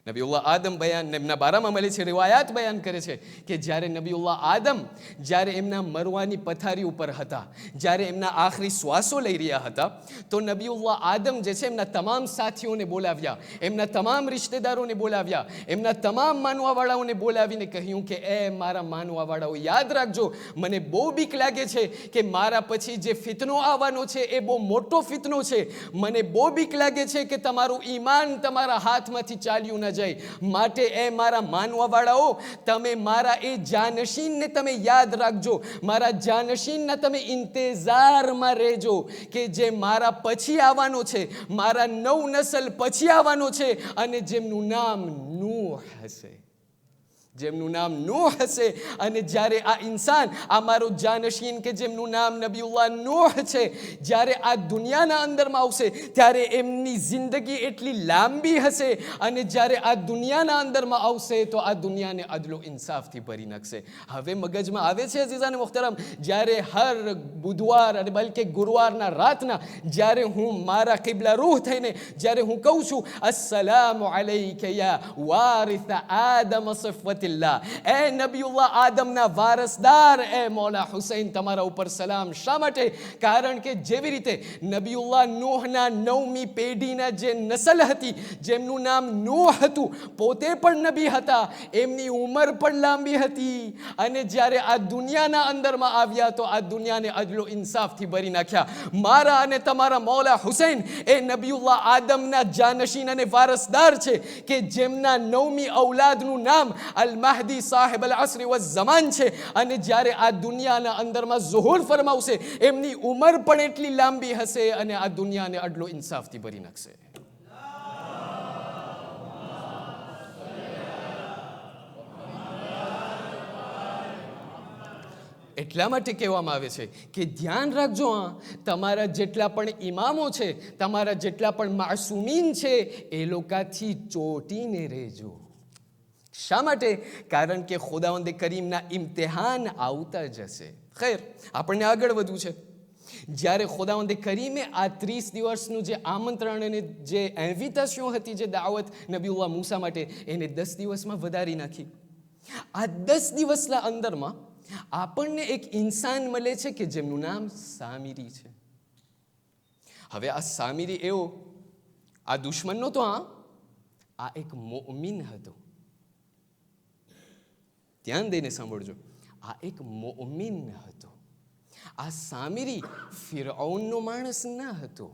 નબીઉલ્લાહ આદમ બયાન એમના બારામાં મળે છે, રિવાયાત બયાન કરે છે કે જ્યારે નબીઉલ્લાહ આદમ જ્યારે એમના મરવાની પથારી ઉપર હતા, જ્યારે એમના આખરી શ્વાસો લઈ રહ્યા હતા, તો નબીઉલ્લાહ આદમ જે છે એમના તમામ સાથીઓને બોલાવ્યા, એમના તમામ રિશ્તેદારોને બોલાવ્યા, એમના તમામ માનવાવાળાઓને બોલાવીને કહ્યું કે એ મારા માનવાવાળાઓ, યાદ રાખજો, મને બહુ બીક લાગે છે કે મારા પછી જે ફિતનો આવવાનો છે એ બહુ મોટો ફિતનો છે. મને બહુ બીક લાગે છે કે તમારું ઈમાન તમારા હાથમાંથી ચાલ્યું ન જાય. માટે એ મારા માનવાવાળાઓ, તમે મારા એ જાનશીનને તમે યાદ રાખજો, મારા જાનશીનના તમે ઇંતેઝારમાં રહેજો કે જે મારા પછી આવવાનો છે, મારા નવ નસલ પછી આવવાનો છે, અને જેમનું નામ નૂહ હશે, જેમનું નામ નૂહ હશે. અને જ્યારે આ ઇન્સાન, આ મારો જાનશીન કે જેમનું નામ નબીઉલ્લાહ નૂહ છે, જ્યારે આ દુનિયાના અંદરમાં આવશે ત્યારે એમની જિંદગી એટલી લાંબી હશે, અને જ્યારે આ દુનિયાના અંદરમાં આવશે તો આ દુનિયાને અદલો ઇન્સાફથી ભરી નાખશે. હવે મગજમાં આવે છે અઝીઝાન મુહતરમ, જ્યારે હર બુધવાર અને બલકે ગુરુવારના રાતના જ્યારે હું મારા કિબલા રૂહ થઈને જ્યારે હું કહું છું અસ્સલામુ અલૈકા યા વારિસ આદમ સફવત, એ નબીઉલ્લાહ આદમના વારસદાર, એ મૌલા હુસૈન, તમારા ઉપર સલામ. શા માટે? કારણ કે જેવી રીતે નબીઉલ્લાહ નૂહના 9મી પેઢીના જે નસલ હતી, જેમનું નામ નૂહ હતું, પોતે પણ નબી હતા, એમની ઉંમર પણ લાંબી હતી, અને જ્યારે આ દુનિયાના અંદરમાં આવ્યા તો આ દુનિયાને અદલો ઇન્સાફથી ભરી નાખ્યા. મારા અને તમારા મૌલા હુસૈન એ નબીઉલ્લાહ આદમના જાનશીન અને વારસદાર છે કે જેમના 9મી ઔલાદનું નામ અલ મહદી સાહેબ અલ અસરી વ ઝમાન છે. અને જ્યારે આ દુનિયાના અંદરમાં ઝુહૂર ફરમાવશે, એમની ઉંમર પણ એટલી લાંબી હશે અને આ દુનિયાને અડલો ઇન્સાફથી ભરી નાખશે. એટલા માટે કહેવામાં આવે છે કે ધ્યાન રાખજો, તમારા જેટલા પણ ઇમામો છે, તમારા જેટલા પણ માસૂમીન છે, એ લોકોથી ચોટીને રહેજો. શા માટે? કારણ કે ખુદાવંદ કરીમના ઇમ્તિહાન આવતા જશે. ખૈર, આપણને આગળ વધવું છે. જ્યારે ખુદાવંદ કરીમે આ 30 દિવસનું જે આમંત્રણ અને જે ઇન્વિટેશન હતી, જે દાવત નબીઉલ્લાહ મૂસા માટે, એને 10 દિવસમાં વધારી નાખી. આ 10 દિવસના અંદરમાં આપણને એક ઇન્સાન મળે છે કે જેમનું નામ સામિરી છે. હવે આ સામિરી એવો, આ દુશ્મન નહોતો, આ એક મોમિન હતો. ધ્યાન દઈને સાંભળજો, આ એક મોમિન હતો. આ સામિરી ફિરഔનનો માણસ ન હતો.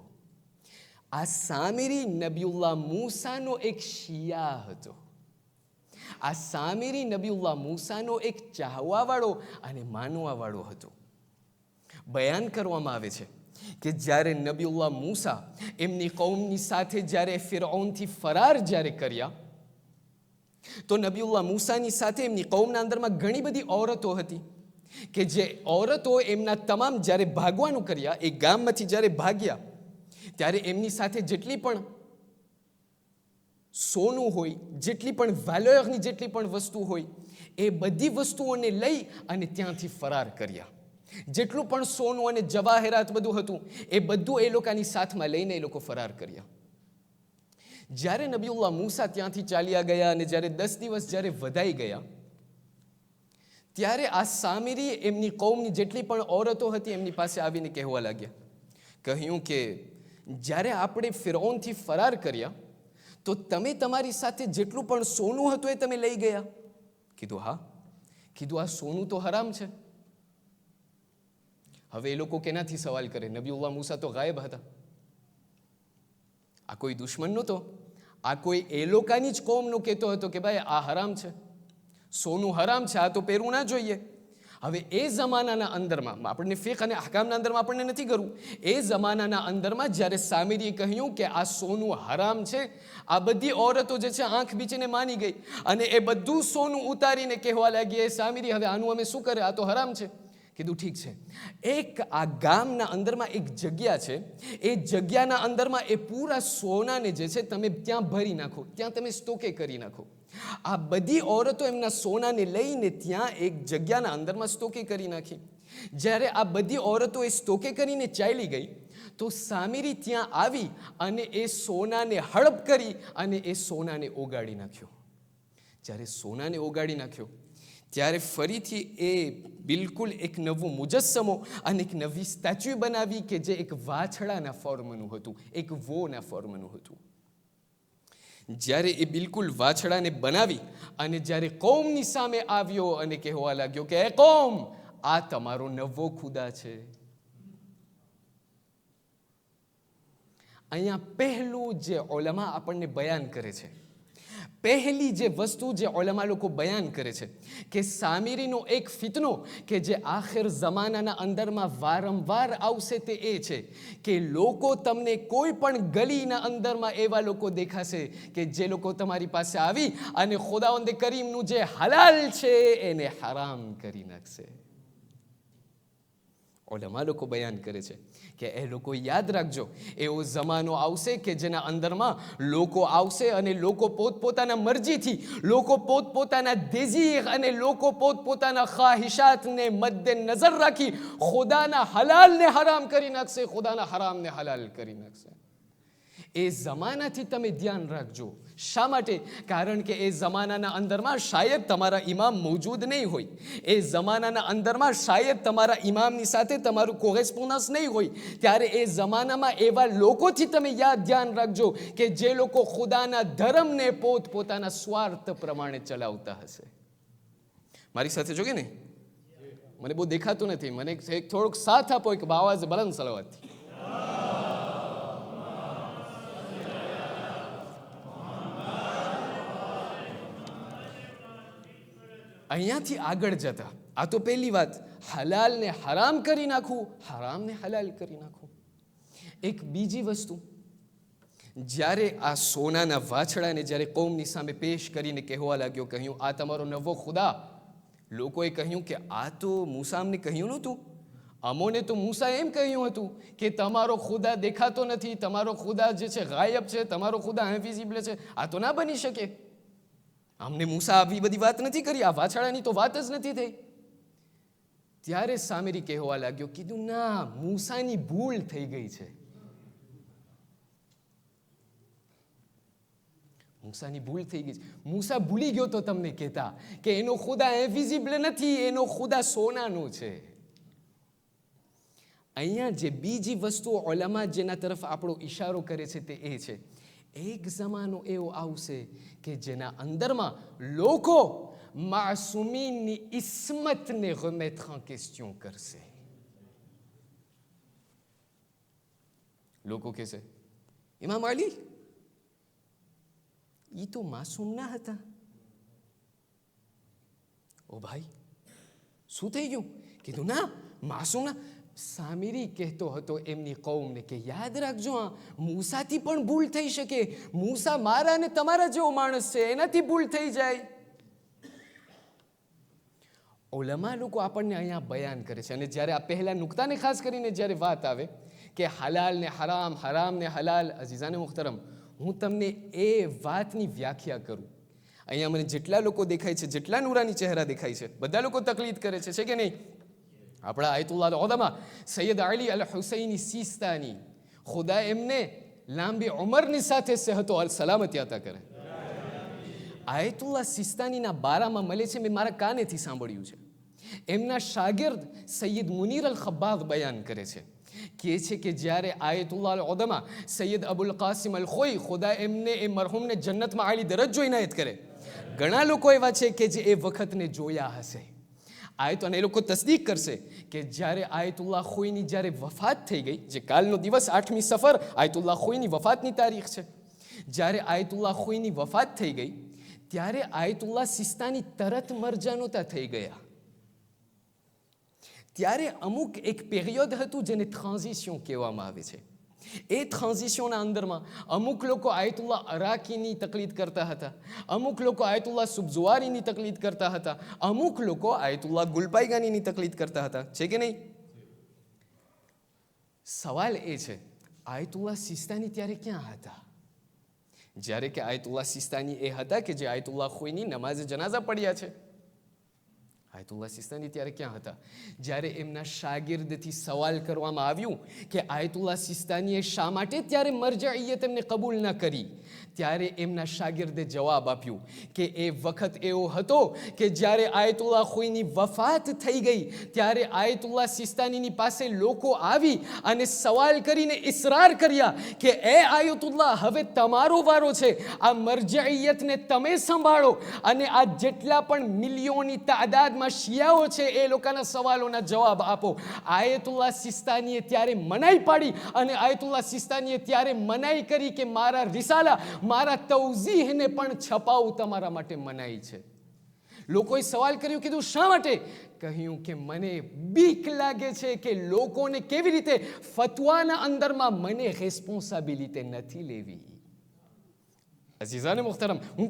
આ સામિરી નબીઉલ્લાહ મૂસાનો એક શિયા હતો. આ સામિરી નબીઉલ્લાહ મૂસાનો એક ચાહવાવાળો અને માનવાવાળો હતો. બયાન કરવામાં આવે છે કે જ્યારે નબીઉલ્લાહ મૂસા એમની કૌમની સાથે જ્યારે ફિરૌનથી ફરાર જ્યારે કર્યા, તો નબીઉલ્લાહ મૂસાની સાથે એમની કૌમના અંદરમાં ઘણી બધી ઔરતો હતી કે જે ઔરતો એમના તમામ જ્યારે ભાગવાનું કર્યા, એ ગામમાંથી જ્યારે ભાગ્યા, ત્યારે એમની સાથે જેટલી પણ સોનું હોય, જેટલી પણ વેલ્યુની જેટલી પણ વસ્તુ હોય, એ બધી વસ્તુઓને લઈ અને ત્યાંથી ફરાર કર્યા. જેટલું પણ સોનું અને જવાહેરાત બધું હતું, એ બધું એ લોકોની સાથમાં લઈને એ લોકો ફરાર કર્યા. જ્યારે નબીઉલ્લાહ મૂસા ત્યાંથી ચાલ્યા ગયા અને જ્યારે 10 દિવસ જ્યારે વધાઈ ગયા, ત્યારે આ સામિરી એમની કૌમની જેટલી પણ ઔરતો હતી એમની પાસે આવીને કહેવા લાગ્યા, કહ્યું કે જ્યારે આપણે ફિરૌનથી ફરાર કર્યા તો તમે તમારી સાથે જેટલું પણ સોનું હતું એ તમે લઈ ગયા. કીધું હા. કીધું આ સોનું તો હરામ છે. હવે એ લોકો કેનાથી સવાલ કરે? નબીઉલ્લાહ મૂસા તો ગાયબ હતા. આ કોઈ દુશ્મન નહોતો, આ કોઈ એ લોકોની જ કોમનો કહેતો હતો કે ભાઈ આ હરામ છે, સોનું હરામ છે, આ તો પહેરવું ના જોઈએ. હવે એ જમાનાના અંદરમાં, આપણને ફિક અને અહકામના અંદરમાં આપણને નથી કરવું, એ જમાનાના અંદરમાં જ્યારે સામિરીએ કહ્યું કે આ સોનું હરામ છે, આ બધી ઔરતો જે છે આંખ બીચીને માની ગઈ અને એ બધું સોનું ઉતારીને કહેવા લાગી, એ સામિરી હવે આનું અમે શું કરે, આ તો હરામ છે. કીધું ઠીક છે, એક આ ગામના અંદરમાં એક જગ્યા છે, એ જગ્યાના અંદરમાં એ પૂરા સોનાને જે છે તમે ત્યાં ભરી નાખો, ત્યાં તમે સ્ટોકે કરી નાખો. આ બધી ઔરતો એમના સોનાને લઈને ત્યાં એક જગ્યાના અંદરમાં સ્ટોકે કરી નાખી. જ્યારે આ બધી ઔરતો એ સ્ટોકે કરીને ચાલી ગઈ, તો સામિરી ત્યાં આવી અને એ સોનાને હડપ કરી અને એ સોનાને ઓગાળી નાખ્યો. જ્યારે સોનાને ઓગાળી નાખ્યો ત્યારે ફરીથી એ બિલકુલ એક નવો મુજસ્સમો અને એક નવી સ્ટેચ્યુ બનાવી કે જે એક વાછડાના ફોર્મનું હતું, એક વોના ફોર્મનું હતું. જ્યારે એ બિલકુલ વાછડાને બનાવી અને જ્યારે કૌમની સામે આવ્યો અને કહેવા લાગ્યો કે એ કૌમ, આ તમારો નવો ખુદા છે. અહીંયા પહેલું જે ઉલમા આપણને બયાન કરે છે, પહેલી જે વસ્તુ જે ઉલમા લોકો બયાન કરે છે કે સામિરીનો એક ફિતનો કે જે આખિર જમાનાના અંદરમાં વારંવાર આવશે તે એ છે કે લોકો તમને કોઈ પણ ગલીના અંદરમાં એવા લોકો દેખાશે કે જે લોકો તમારી પાસે આવી અને ખુદાવંદ કરીમનું જે હલાલ છે એને હરામ કરી નાખશે. ઉલમા લોકો બયાન કરે છે કે એ લોકો યાદ રાખજો, એવો જમાનો આવશે કે જેના અંદરમાં લોકો આવશે અને લોકો પોતપોતાના મરજીથી, લોકો પોતપોતાના દેઝીર અને લોકો પોતપોતાના ખ્વાહિશાતને મદ્દે નજર રાખી ખુદાના હલાલને હરામ કરી નાખશે, ખુદાના હરામને હલાલ કરી નાખશે. એ જમાનાથી તમે ધ્યાન રાખજો. શા માટે? કારણ કે એ જમાનાના અંદરમાં શાયદ તમારા ઇમામ મોજૂદ નહીં હોય, એ જમાનાના અંદરમાં શાયદ તમારા ઇમામની સાથે તમારું કોરેસ્પોન્ડન્સ નહીં હોય. ત્યારે એ જમાનામાં એવા લોકોથી તમે ધ્યાન રાખજો કે જે લોકો ખુદાના ધર્મને પોતપોતાના સ્વાર્થ પ્રમાણે ચલાવતા હશે. મારી સાથે જોગે ને, મને બહુ દેખાતું નથી, મને થોડોક સાથ આપો એક આવાજ બલંદ સલાવતથી. અહીંયાથી આગળ જતા આ તો પહેલી વાત, હલાલને હરામ કરી નાખવું, હરામને હલાલ કરી નાખવું. એક બીજી વસ્તુ, જ્યારે આ સોનાના વાછડાને જ્યારે કૌમની સામે પેશ કરીને કહેવા લાગ્યો, કહ્યું આ તમારો નવો ખુદા. લોકોએ કહ્યું કે આ તો મૂસા અમને કહ્યું નહોતું, અમોને તો મૂસા એમ કહ્યું હતું કે તમારો ખુદા દેખાતો નથી, તમારો ખુદા જે છે ગાયબ છે, તમારો ખુદા ઇનવિઝિબલ છે, આ તો ના બની શકે. અમને મૂસા આવી બધી વાત નથી કરી, આ વાછડાની તો વાત જ નથી થઈ. ત્યારે સામિરી કહેવા લાગ્યો, કીધું ના, મૂસાની ભૂલ થઈ ગઈ છે. મૂસાની ભૂલ થઈ ગઈ છે. મૂસા ભૂલી ગયો તો તમને કહેતા કે એનો ખુદા ઇનવિઝિબલ નથી, એનો ખુદા સોનાનો છે. અહીંયા જે બીજી વસ્તુ ઉલમા જેના તરફ આપણો ઈશારો કરે છે તે એ છે, એક જમાનો એવો આવશે કે જેના અંદરમાં લોકો માસૂમીનની ઇસ્મતને remettre en question કરશે. લોકો કહેશે ઇમામ અલી એ તો માસૂમ ના હતા. ઓ ભાઈ શું થઈ ગયું? કીધું ના, માસૂમ ના. સામિરી કહેતો હતો એમની કૌમને કે યાદ રાખજો, મૂસાથી પણ ભૂલ થઈ શકે, મૂસા મારા અને તમારા જેવો માણસ છે, એનાથી ભૂલ થઈ જાય. ઉલમા લોકો આપણને અહીંયા બયાન કરે છે. અને જ્યારે આ પહેલા નુક્તાને ખાસ કરીને જ્યારે વાત આવે કે હલાલ ને હરામ, હરામ ને હલાલ, અઝીઝાને મુખ્તરમ, હું તમને એ વાતની વ્યાખ્યા કરું. અહીંયા મને જેટલા લોકો દેખાય છે, જેટલા નુરાની ચહેરા દેખાય છે, બધા લોકો તકલીદ કરે છે કે નહીં? આપણા આયતુલ્લાહ ઉલમા સૈયદ અલી અલ હુસૈની સિસ્તાની, ખુદા એમને લાંબી ઉંમરની સાથે સેહતો અલ સલામતી અતા કરે. આયતુલ્લાહ સિસ્તાનીના બારામાં મળે છે, મેં મારા કાનેથી સાંભળ્યું છે. એમના શાગિર્દ સૈયદ મુનીર અલ ખબ્બાબ બયાન કરે છે, કહે છે કે જ્યારે આયતુલ્લાહ અલ ઉલમા સૈયદ અબુલ કાસિમ અલ ખોઈ, ખુદા એમને એ મરહુમને જન્નતમાં આલી દરજ્જો ઇનાયત કરે. ઘણા લોકો એવા છે કે જે એ વખતને જોયા હશે. અને એ લોકો તસદીક કરશે કે જ્યારે આયતુલ્લાહ ખોઈની જ્યારે વફાત થઈ ગઈ, જે કાલનો દિવસ 8મી સફર આયતુલ્લાહ ખોઈની વફાતની તારીખ છે, જ્યારે આયતુલ્લાહ ખોઈની વફાત થઈ ગઈ ત્યારે આયતુલ્લાહ સિસ્તાની તરત મરજાનોતા થઈ ગયા. ત્યારે અમુક એક પિરિયડ હતું જેને ટ્રાન્ઝિશન કહેવામાં આવે છે. એ ટ્રાન્ઝિશનના અંદરમાં અમુક લોકો આયતુલ્લાહ અરાકીની તકલીદ કરતા હતા, અમુક લોકો આયતુલ્લાહ સુબઝુવારીની તકલીદ કરતા હતા, અમુક લોકો આયતુલ્લાહ ગુલપાઈગાનીની તકલીદ કરતા હતા, છે કે નહીં? સવાલ એ છે, આયતુલ્લાહ સિસ્તાની ત્યારે ક્યાં હતા? જ્યારે કે આયતુલ્લાહ સિસ્તાની એ હતા કે જે આયતુલ્લાહ ખોઈની નમાઝ જનાઝા પડ્યા છે. આયતુલ્લા સિસ્તાની ત્યારે ક્યાં હતા? જ્યારે એમના શાગિર્દથી સવાલ કરવામાં આવ્યું કે આયતુલ્લા સિસ્તાનીએ શા માટે ત્યારે મરજઈયત એમને કબૂલ ન કરી, ત્યારે એમના શાગિર્દે જવાબ આપ્યું કે એ વખત એવો હતો કે જ્યારે આયતુલ્લા ખુઈની વફાત થઈ ગઈ ત્યારે આયતુલ્લા સિસ્તાનીની પાસે લોકો આવી અને સવાલ કરીને ઇસરાર કર્યા કે એ આયતુલ્લા, હવે તમારો વારો છે, આ મરજઈયતને તમે સંભાળો અને આ જેટલા પણ મિલિયોની તાદાદમાં શિયાઓ છે એ લોકોના સવાલોના જવાબ આપો. આયતુલ્લા સિસ્તાનીએ ત્યારે મનાઈ પાડી અને આયતુલ્લા સિસ્તાનીએ ત્યારે મનાઈ કરી કે મારા રિસાલા, મારા તૌઝીહને પણ છપાવું તમારા માટે મનાઈ છે. લોકોએ સવાલ કર્યો, કીધું શા માટે? કહ્યું કે મને બીક લાગે છે કે લોકોને કેવી રીતે ફતવાના અંદરમાં મને રિસ્પોન્સિબિલિટી નથી લેવી. અઝીઝાને મુખ્તરમ, હું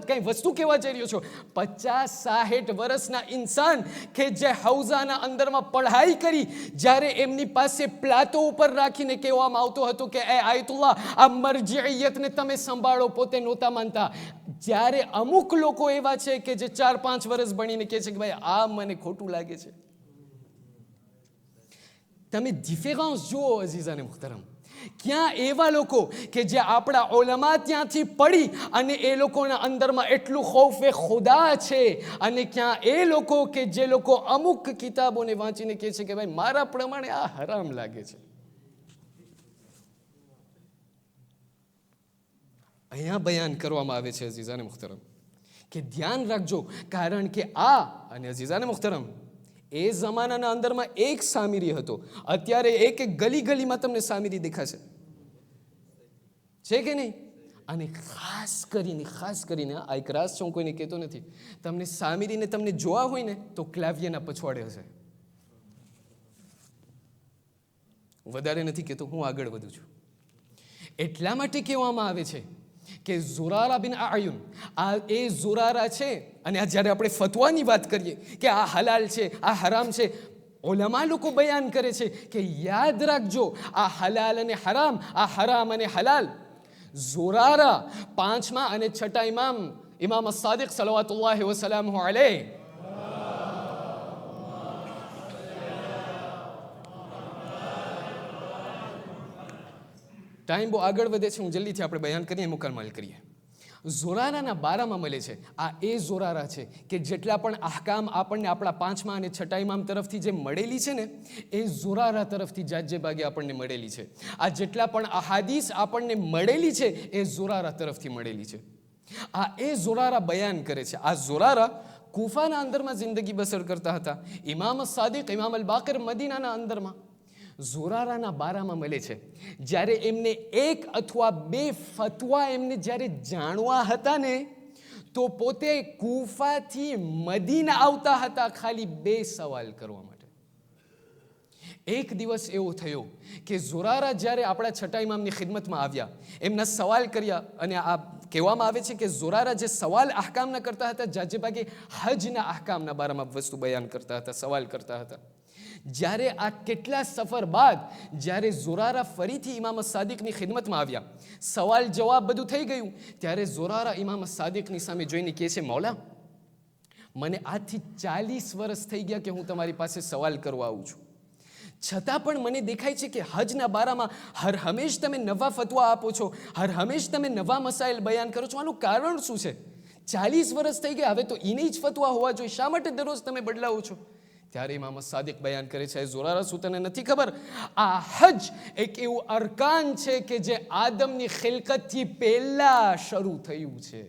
કઈ વસ્તુ કહેવા જઈ રહ્યો છું. 50-60 વર્ષના ઇન્સાન કે જે હૌઝાના અંદરમાં પઢાઈ કરી, જ્યારે એમની પાસે પ્લાટો ઉપર રાખીને કહેવામાં આવતો હતો કે એ આયતુલ્લા, આ મરજઈયતને તમે સંભાળો, પોતે નહોતા માનતા. જ્યારે અમુક લોકો એવા છે કે જે 4-5 વર્ષ ભણીને કહે છે કે ભાઈ આ મને ખોટું લાગે છે. તમે ડિફરન્સ જુઓ અઝીઝાને મુખ્તરમ. ક્યાં એવા લોકો કે જે આપણા ઉલમા ત્યાંથી પડી અને એ લોકોના અંદરમાં એટલું ખૌફે ખુદા છે, અને ક્યાં એ લોકો કે જે લોકો અમુક કિતાબોને વાંચીને કહે છે કે ભાઈ મારા પ્રમાણે આ હરામ લાગે છે. અહીંયા બયાન કરવામાં આવે છે અઝીઝાને મુખ્તરમ કે ધ્યાન રાખજો, કારણ કે આ અને અઝીઝાને મુખ્તરમ એ જમાનાના અંદરમાં એક સામિરી હતો. અત્યારે એક ગલી ગલીમાં તમને સામિરી દેખાશે, છે કે નહીં? અને ખાસ કરીને આ એક રાસ છે, હું કોઈને કહેતો નથી, તમને સામિરીને તમને જોવા હોય ને તો ક્લાવ્યના પછવાડે હશે. વધારે નથી કહેતો, હું આગળ વધું છું. એટલા માટે કહેવામાં આવે છે કે ઝુરારા બિન આયુન, આ એ ઝુરારા છે. અને આ જ્યારે આપણે ફતવાની વાત કરીએ કે આ હલાલ છે, આ હરામ છે, ઉલમા લોકો બયાન કરે છે કે યાદ રાખજો, આ હલાલ અને હરામ, આ હરામ અને હલાલ, ઝુરારા 5મા અને 6ઠા ઇમામ સાદિક સલવાતુલ્લાહ વસલામુ અલૈહ ટાઈમ બહુ આગળ વધે છે, હું જલ્દીથી આપણે બયાન કરીએ, મુકમ્મલ કરીએ. ઝુરારાના બારામાં મળે છે. આ એ ઝુરારા છે કે જેટલા પણ અહકામ આપણને આપણા 5મા અને 6ઠા ઇમામ તરફથી જે મળેલી છે ને, એ ઝુરારા તરફથી જાજે ભાગે આપણને મળેલી છે. આ જેટલા પણ અહાદીસ આપણને મળેલી છે એ ઝુરારા તરફથી મળેલી છે. આ એ ઝુરારા બયાન કરે છે. આ ઝુરારા કૂફાના અંદરમાં જિંદગી બસર કરતા હતા. ઇમામ સાદિક, ઇમામ અલ બાકર મદીનાના અંદરમાં. ઝુરારાના બારામાં મળે છે જ્યારે એમને 1 અથવા 2 ફતવા એમને જ્યારે જાણવા હતા ને, તો પોતે કૂફાથી મદીના આવતા હતા ખાલી 2 સવાલ કરવા માટે. એક દિવસ એવો થયો કે ઝુરારા જ્યારે આપણા 6ઠા ઇમામની ખિદમતમાં આવ્યા, એમના સવાલ કર્યા, અને આ કહેવામાં આવે છે કે ઝુરારા જે સવાલ અહકામના કરતા હતા, જાજે ભાગે હજના અહકામના બારામાં વસ્તુ બયાન કરતા હતા, સવાલ કરતા હતા. જ્યારે આ કેટલા સફર બાદ જ્યારે ઝુરારા ફરીથી ઇમામ સાદિકની ખિદમતમાં આવ્યા, સવાલ જવાબ બધું થઈ ગયું, ત્યારે ઝુરારા ઇમામ સાદિકની સામે જોઈને કહે છે, મૌલા, મને આજથી 40 વર્ષ થઈ ગયા કે હું તમારી પાસે સવાલ કરવા આવું છું, છતાં પણ મને દેખાય છે કે હજના બારામાં હર હંમેશ તમે નવા ફતવા આપો છો, હર હંમેશ તમે નવા મસાઇલ બયાન કરો છો. આનું કારણ શું છે? 40 વર્ષ થઈ ગયા, હવે તો એને જ ફતવા હોવા જોઈએ, શા માટે દરરોજ તમે બદલાવો છો? ત્યારે ઇમામ સાદિક બયાન કરે છે, ઝુરારા, શું તને નથી ખબર? આ હજ એક એવું અરકાન છે કે જે આદમની ખિલકતથી પહેલા શરૂ થયું છે.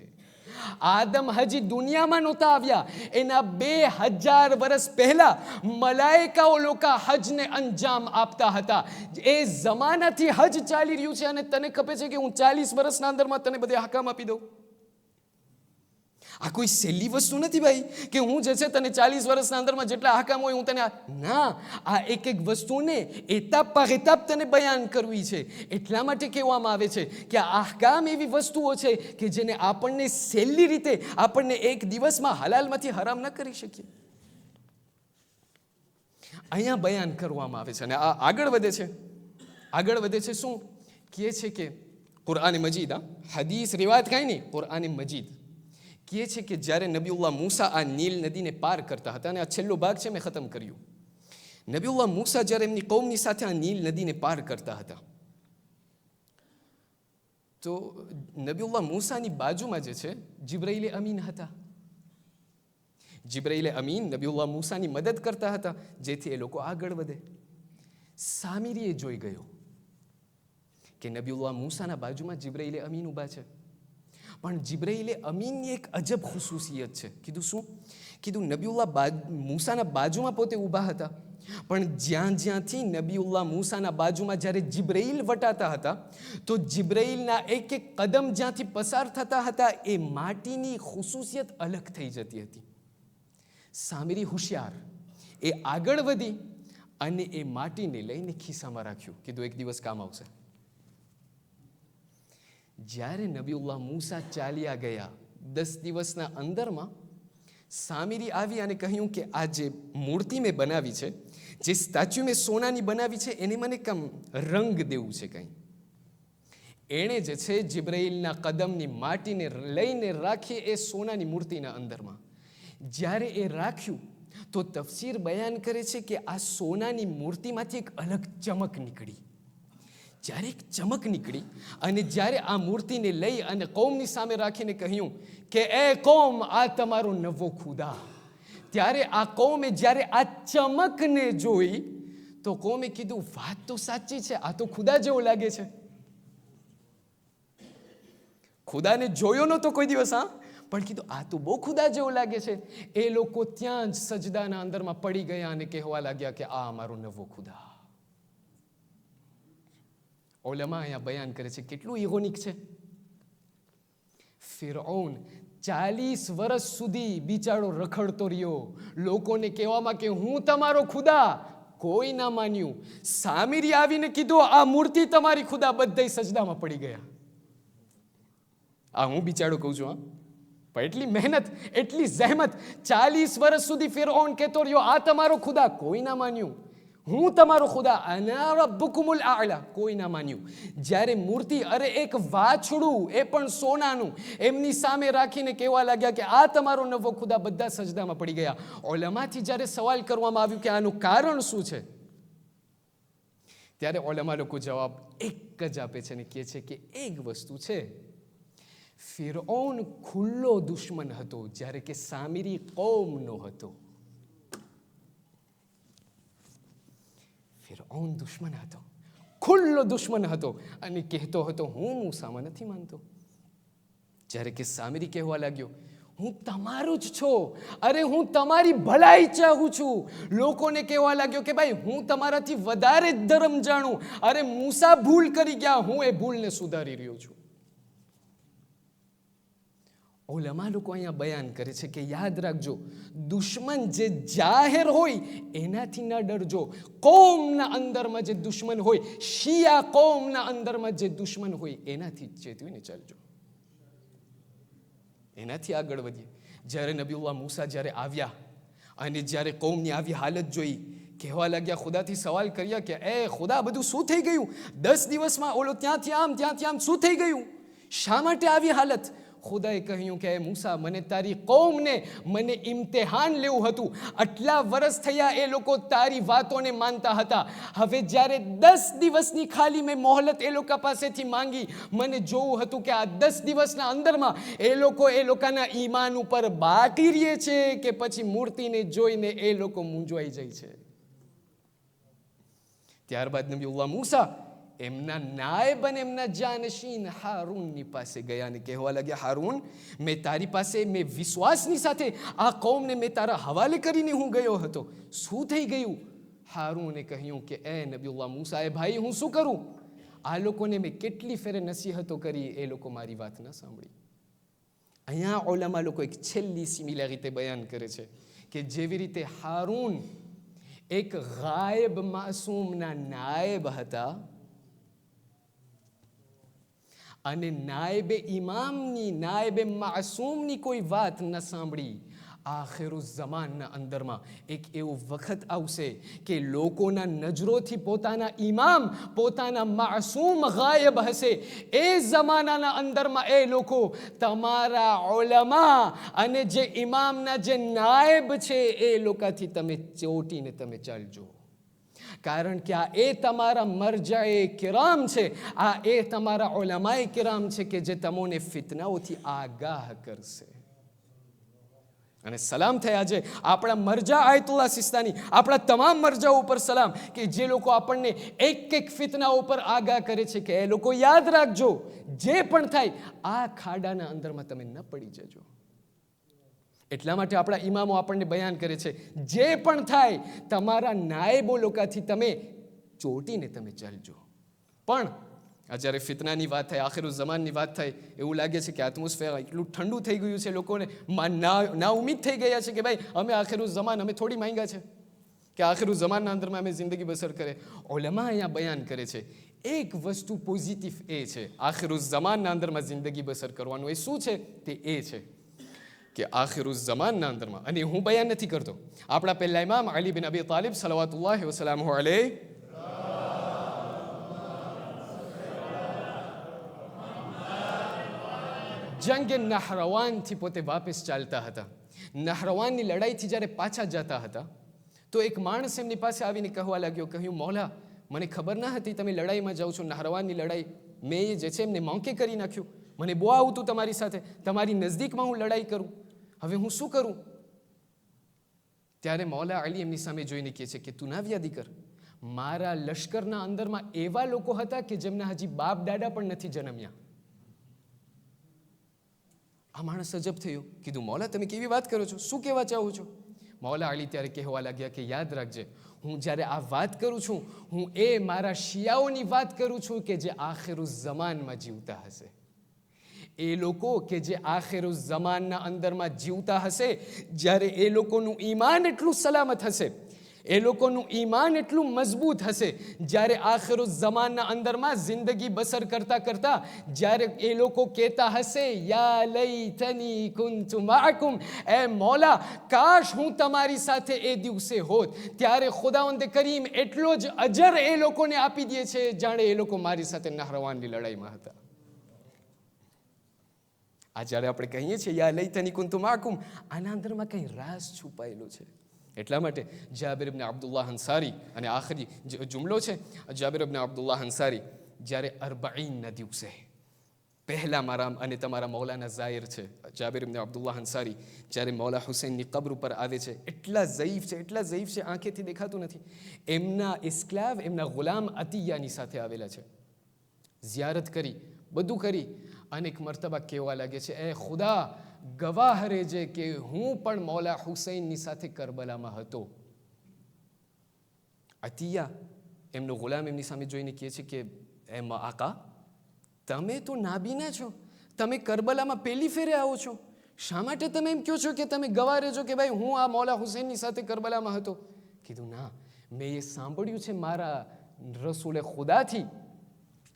આદમ હજી દુનિયામાં નહોતા આવ્યા, એના 2000 વર્ષ પહેલા મલાઈકાઓ લોકો હજને અંજામ આપતા હતા. એ જમાનાથી હજ ચાલી રહ્યું છે, અને તને ખબર છે કે હું 40 વર્ષના અંદરમાં તને બધે હકામ આપી દઉં? આ કોઈ સહેલી વસ્તુ નથી ભાઈ, કે હું જે છે તને 40 વર્ષના અંદરમાં જેટલા હકામ હોય હું તને ના, આ એક વસ્તુને એતાબ પર એતાબ તને બયાન કરવી છે. એટલા માટે કહેવામાં આવે છે કે આ અહકામ એવી વસ્તુઓ છે કે જેને આપણને સહેલી રીતે આપણને એક દિવસમાં હલાલમાંથી હરામ ન કરી શકીએ. અહીંયા બયાન કરવામાં આવે છે અને આ આગળ વધે છે શું કહે છે કે કુરઆન મજીદ, હદીસ રિવાયત કાંઈ નહીં, કુરઆન મજીદ કહે છે કે જ્યારે નબીઉલ્લાહ મૂસા આ નીલ નદીને પાર કરતા હતા, અને આ છેલ્લો ભાગ છે મેં ખતમ કર્યું. નબીઉલ્લાહ મૂસા જ્યારે એમની કૌમની સાથે આ નીલ નદીને પાર કરતા હતા, તો નબીઉલ્લાહ મૂસાની બાજુમાં જે છે જિબ્રાઈલ અમીન હતા. જિબ્રાઈલ અમીન નબીઉલ્લાહ મૂસાની મદદ કરતા હતા જેથી એ લોકો આગળ વધે. સામિરીએ જોઈ ગયો કે નબીઉલ્લાહ મૂસાના બાજુમાં જિબ્રાઈલ અમીન ઊભા છે. પણ જિબ્રાઈલ અમીનની એક અજબ ખુસૂસિયત છે. કીધું શું? કીધું નબીઉલ્લાહ મૂસાના બાજુમાં પોતે ઊભા હતા, પણ જ્યાંથી નબીઉલ્લાહ મૂસાના બાજુમાં જ્યારે જિબ્રાઈલ વટાતા હતા, તો જિબ્રાઈલના એક એક કદમ જ્યાંથી પસાર થતા હતા એ માટીની ખુસૂસિયત અલગ થઈ જતી હતી. સામિરી હોશિયાર, એ આગળ વધી અને એ માટીને લઈને ખિસ્સામાં રાખ્યું. કીધું એક દિવસ કામ આવશે. જ્યારે નબીઉલ્લાહ મૂસા ચાલ્યા ગયા 10 દિવસના અંદરમાં સામિરી આવી અને કહ્યું કે આ જે મૂર્તિ મેં બનાવી છે, જે સ્ટેચ્યુ મેં સોનાની બનાવી છે, એને મને કમ રંગ દેવું છે કંઈ. એણે જે છે જિબ્રાઈલના કદમની માટીને લઈને રાખી એ સોનાની મૂર્તિના અંદરમાં. જ્યારે એ રાખ્યું તો તફસીર બયાન કરે છે કે આ સોનાની મૂર્તિમાંથી એક અલગ ચમક નીકળી. જ્યારે એક ચમક નીકળી અને જ્યારે આ મૂર્તિને લઈ અને કૌમની સામે રાખીને કહ્યું કે એ કૌમ, આ તમારો નવો ખુદા. ત્યારે આ કૌમે જ્યારે આ ચમકને જોઈ તો કૌમે કીધું, વાત તો સાચી છે, આ તો ખુદા જેવો લાગે છે. ખુદાને જોયો નહોતો કોઈ દિવસ, હા, પણ કીધું આ તો બહુ ખુદા જેવો લાગે છે. એ લોકો ત્યાં જ સજદાના અંદરમાં પડી ગયા અને કહેવા લાગ્યા કે આ અમારો નવો ખુદા. ઉલમા અહીંયા બયાન કરે છે કેટલું ઇરોનિક છે. ફિરૌન 40 વર્ષ સુધી બિચારો રખડતો રહ્યો, લોકોને કહેવામાં કે હું તમારો ખુદા. કોઈ ના માન્યું. સામિરી આવીને કીધું આ મૂર્તિ તમારી ખુદા. બધા સજદામાં પડી ગયા. આ હું બિચારો કહું છું, હા, પણ એટલી મહેનત, એટલી જહેમત. 40 વર્ષ સુધી ફિરૌન કહેતો રહ્યો આ તમારો ખુદા. કોઈ ના માન્યું. હું તમારો ખુદા, અના રબ્બુકુમુલ આલા. કોઈ ના માન્યું. જ્યારે મૂર્તિ, અરે એક વાછડું, એ પણ સોનાનું, એમની સામે રાખીને કહેવા લાગ્યા કે આ તમારો નવો ખુદા, બધા સજદામાં પડી ગયા. ઉલમાથી જ્યારે સવાલ કરવામાં આવ્યું કે આનું કારણ શું છે, ત્યારે ઉલમા લોકો જવાબ એક જ આપે છે અને કહે છે કે એક વસ્તુ છે, ફિરૌન ખુલ્લો દુશ્મન હતો, જ્યારે કે સામિરી કૌમનો હતો. ફિરૌન દુશ્મન હતો, ખુલ્લો દુશ્મન હતો અને કહેતો હતો હું મૂસામાં નથી માનતો. જ્યારે કે સામિરી કહેવા લાગ્યો હું તમારું જ છો, અરે હું તમારી ભલાઈ ચાહું છું. લોકોને કહેવા લાગ્યો કે ભાઈ હું તમારાથી વધારે જ ધર્મ જાણું. અરે મૂસા ભૂલ કરી ગયા, હું એ ભૂલને સુધારી રહ્યો છું. ઉલમા લોકો અહીંયા બયાન કરે છે કે યાદ રાખજો, દુશ્મન જે જાહેર હોય એનાથી ન ડરજો. કૌમના અંદરમાં જે દુશ્મન હોય, શિયા કૌમના અંદરમાં જે દુશ્મન હોય એનાથી ચેતવીને ચાલજો, એનાથી આગળ વધીએ. જ્યારે નબીઉલ્લાહ મૂસા જ્યારે આવ્યા અને જ્યારે કૌમની આવી હાલત જોઈ, કહેવા લાગ્યા, ખુદાથી સવાલ કર્યા કે એ ખુદા, બધું શું થઈ ગયું? 10 દિવસમાં ઓલો ત્યાંથી આમ શું થઈ ગયું? શા માટે આવી હાલત? ખુદાએ કહ્યું કે મૂસા, મને તારી કૌમને મને ઇમ્તિહાન લેવું હતું. આટલા વર્ષ થયા એ લોકો તારી વાતોને માનતા હતા. હવે જ્યારે 10 દિવસની ખાલી મેં મોહલત એ લોકો પાસેથી માંગી, મને જોવું હતું કે આ 10 દિવસના અંદરમાં એ લોકોના ઈમાન ઉપર બાકી રહે છે કે પછી મૂર્તિને જોઈને એ લોકો મૂંઝવાઈ જાય છે. ત્યારબાદ નબીઉલ્લાહ મૂસા એમના નાયબ અને એમના જાનશીન હારૂનની પાસે ગયા અને કહેવા લાગ્યા, હારૂન, મેં તારી પાસે મેં વિશ્વાસની સાથે આ કૌમને મેં તારા હવાલે કરીને હું ગયો હતો, શું થઈ ગયું? હારૂને કહ્યું કે એ નબીઉલ્લાહ મૂસા, એ ભાઈ હું શું કરું? આ લોકોને મેં કેટલી ફેરે નસીહતો કરી, એ લોકો મારી વાત ન સાંભળી. અહીંયા ઉલમા લોકો એક છેલ્લી સિમિલારિટી બયાન કરે છે કે જેવી રીતે હારૂન એક ગાયબ માસૂમના નાયબ હતા અને નાયબે ઇમામની, નાયબે માસૂમની કોઈ વાત ન સાંભળી, આખિરુઝ્ઝમાનના અંદરમાં એક એવો વખત આવશે કે લોકોના નજરોથી પોતાના ઇમામ, પોતાના માસૂમ ગાયબ હશે. એ જમાનાના અંદરમાં એ લોકો તમારા ઉલમા અને જે ઇમામના જે નાયબ છે એ લોકોથી તમે ચોટીને તમે ચાલજો. કારણ કે આ એ તમારા મરજાએ કિરામ છે, આ એ તમારા ઉલમાએ કિરામ છે કે જે તમને ફિતનાઓથી આગાહ કરશે. અને સલામ થયા છે આપણા મરજા આયતુલ્લાહ સિસ્તાની, આપણા તમામ મરજાઓ ઉપર સલામ કે જે લોકો આપણને એક એક ફિતના ઉપર આગાહ કરે છે કે એ લોકો યાદ રાખજો, જે પણ થાય આ ખાડાના અંદરમાં તમે ન પડી જજો. એટલા માટે આપણા ઇમામો આપણને બયાન કરે છે, જે પણ થાય તમારા નાયબો લોકોથી તમે ચોટીને તમે ચાલજો. પણ આ જ્યારે ફિતનાની વાત થાય, આખિરુઝ્ઝમાનની વાત થાય, એવું લાગે છે કે એટમોસ્ફિયર એટલું ઠંડુ થઈ ગયું છે, લોકોને ના ઉમ્મીદ થઈ ગયા છે કે ભાઈ અમે આખિરુઝ્ઝમાન અમે થોડી માંગ્યા છે કે આખિરુઝ્ઝમાનના અંદરમાં અમે જિંદગી બસર કરે. ઉલમા અહીંયા બયાન કરે છે એક વસ્તુ પોઝિટિવ એ છે આખિરુઝ્ઝમાનના અંદરમાં જિંદગી બસર કરવાનું. એ શું છે? તે એ છે કે આખિરુઝ્ઝમાનના અંદરમાં, અને હું બયાન નથી કરતો, આપણા પહેલા ઇમામ અલી બિન અબી તાલિબ સલવાતુલ્લાહ વસલામહુ અલૈહ જંગ નહરવાનથી પોતે વાપસ ચાલતા હતા. નહરવાનની લડાઈથી જ્યારે પાછા જતા હતા તો એક માણસ એમની પાસે આવીને કહેવા લાગ્યો, કહ્યું મૌલા મને ખબર ના હતી તમે લડાઈમાં જાઓ છો, નહરવાનની લડાઈ મેં જે છે એમને મોંકે કરી નાખ્યું, મને બહુ આવતું તમારી સાથે, તમારી નજદીકમાં હું લડાઈ કરું, હવે હું શું કરું? ત્યારે મૌલા અલી એમની સામે જોઈને કહે છે કે તું ના વ્યાદી કર, મારા લશ્કરના અંદરમાં એવા લોકો હતા કે જેમના હજી બાપ દાદા પણ નથી જન્મ્યા. આ માણસ અજબ થયો, કીધું મૌલા તમે કેવી વાત કરો છો, શું કહેવા ચાહો છો? મૌલા અલી ત્યારે કહેવા લાગ્યા કે યાદ રાખજે, હું જ્યારે આ વાત કરું છું હું એ મારા શિયાઓની વાત કરું છું કે જે આખિરુઝ્ઝમાનમાં જીવતા હશે. એ લોકો કે જે આખિરુઝ્ઝમાનના અંદરમાં જીવતા હશે, જ્યારે એ લોકોનું ઈમાન એટલું સલામત હશે, એ લોકોનું ઈમાન એટલું મજબૂત હશે, જ્યારે આખિરુઝ્ઝમાનના અંદરમાં જિંદગી બસર કરતા કરતા જ્યારે એ લોકો કહેતા હશે યા લૈતની કુન્તુ માઅકુમ, એ મૌલા કાશ હું તમારી સાથે એ દિવસે હોત, ત્યારે ખુદાવંદ કરીમ એટલો જ અજર એ લોકોને આપી દે છે જાણે એ લોકો મારી સાથે નહરવાનની લડાઈમાં હતા. આ જ્યારે આપણે કહીએ છીએ યા લૈતની કુન્તુ માઅકુમ, આના અંદરમાં કંઈ રાઝ છુપાયેલો છે. એટલા માટે જાબિર ઇબ્ન અબ્દુલ્લાહ અંસારી, અને આખરી જુમલો છે જાબિર ઇબ્ન અબ્દુલ્લાહ અંસારી, જ્યારે અરબઈનના દિવસે પહેલા મારા અને તમારા મૌલાના ઝાહિર છે જાબિર ઇબ્ન અબ્દુલ્લાહ અંસારી, જ્યારે મૌલા હુસૈનની કબ્ર ઉપર આવે છે, એટલા ઝઈફ છે, એટલા ઝઈફ છે, આંખેથી દેખાતું નથી. એમના ઇસ્ક્લાવ, એમના ગુલામ અતિયાની સાથે આવેલા છે, ઝિયારત કરી, બધું કરી, અનેક મર્તબા કહેવા લાગે છે એ ખુદા ગવાહ રહેજે કે હું પણ મૌલા હુસૈનની સાથે કરબલામાં હતો. અતિયા એમનો ગુલામ એમની સામે જોઈને કહે છે કે એ આકા તમે તો નાબીના છો, તમે કરબલામાં પહેલી ફેરે આવો છો, શા માટે તમે એમ કહો છો કે તમે ગવાહ રહેજો કે ભાઈ હું આ મૌલા હુસૈનની સાથે કરબલામાં હતો? કીધું ના, મેં એ સાંભળ્યું છે મારા રસૂલે ખુદાથી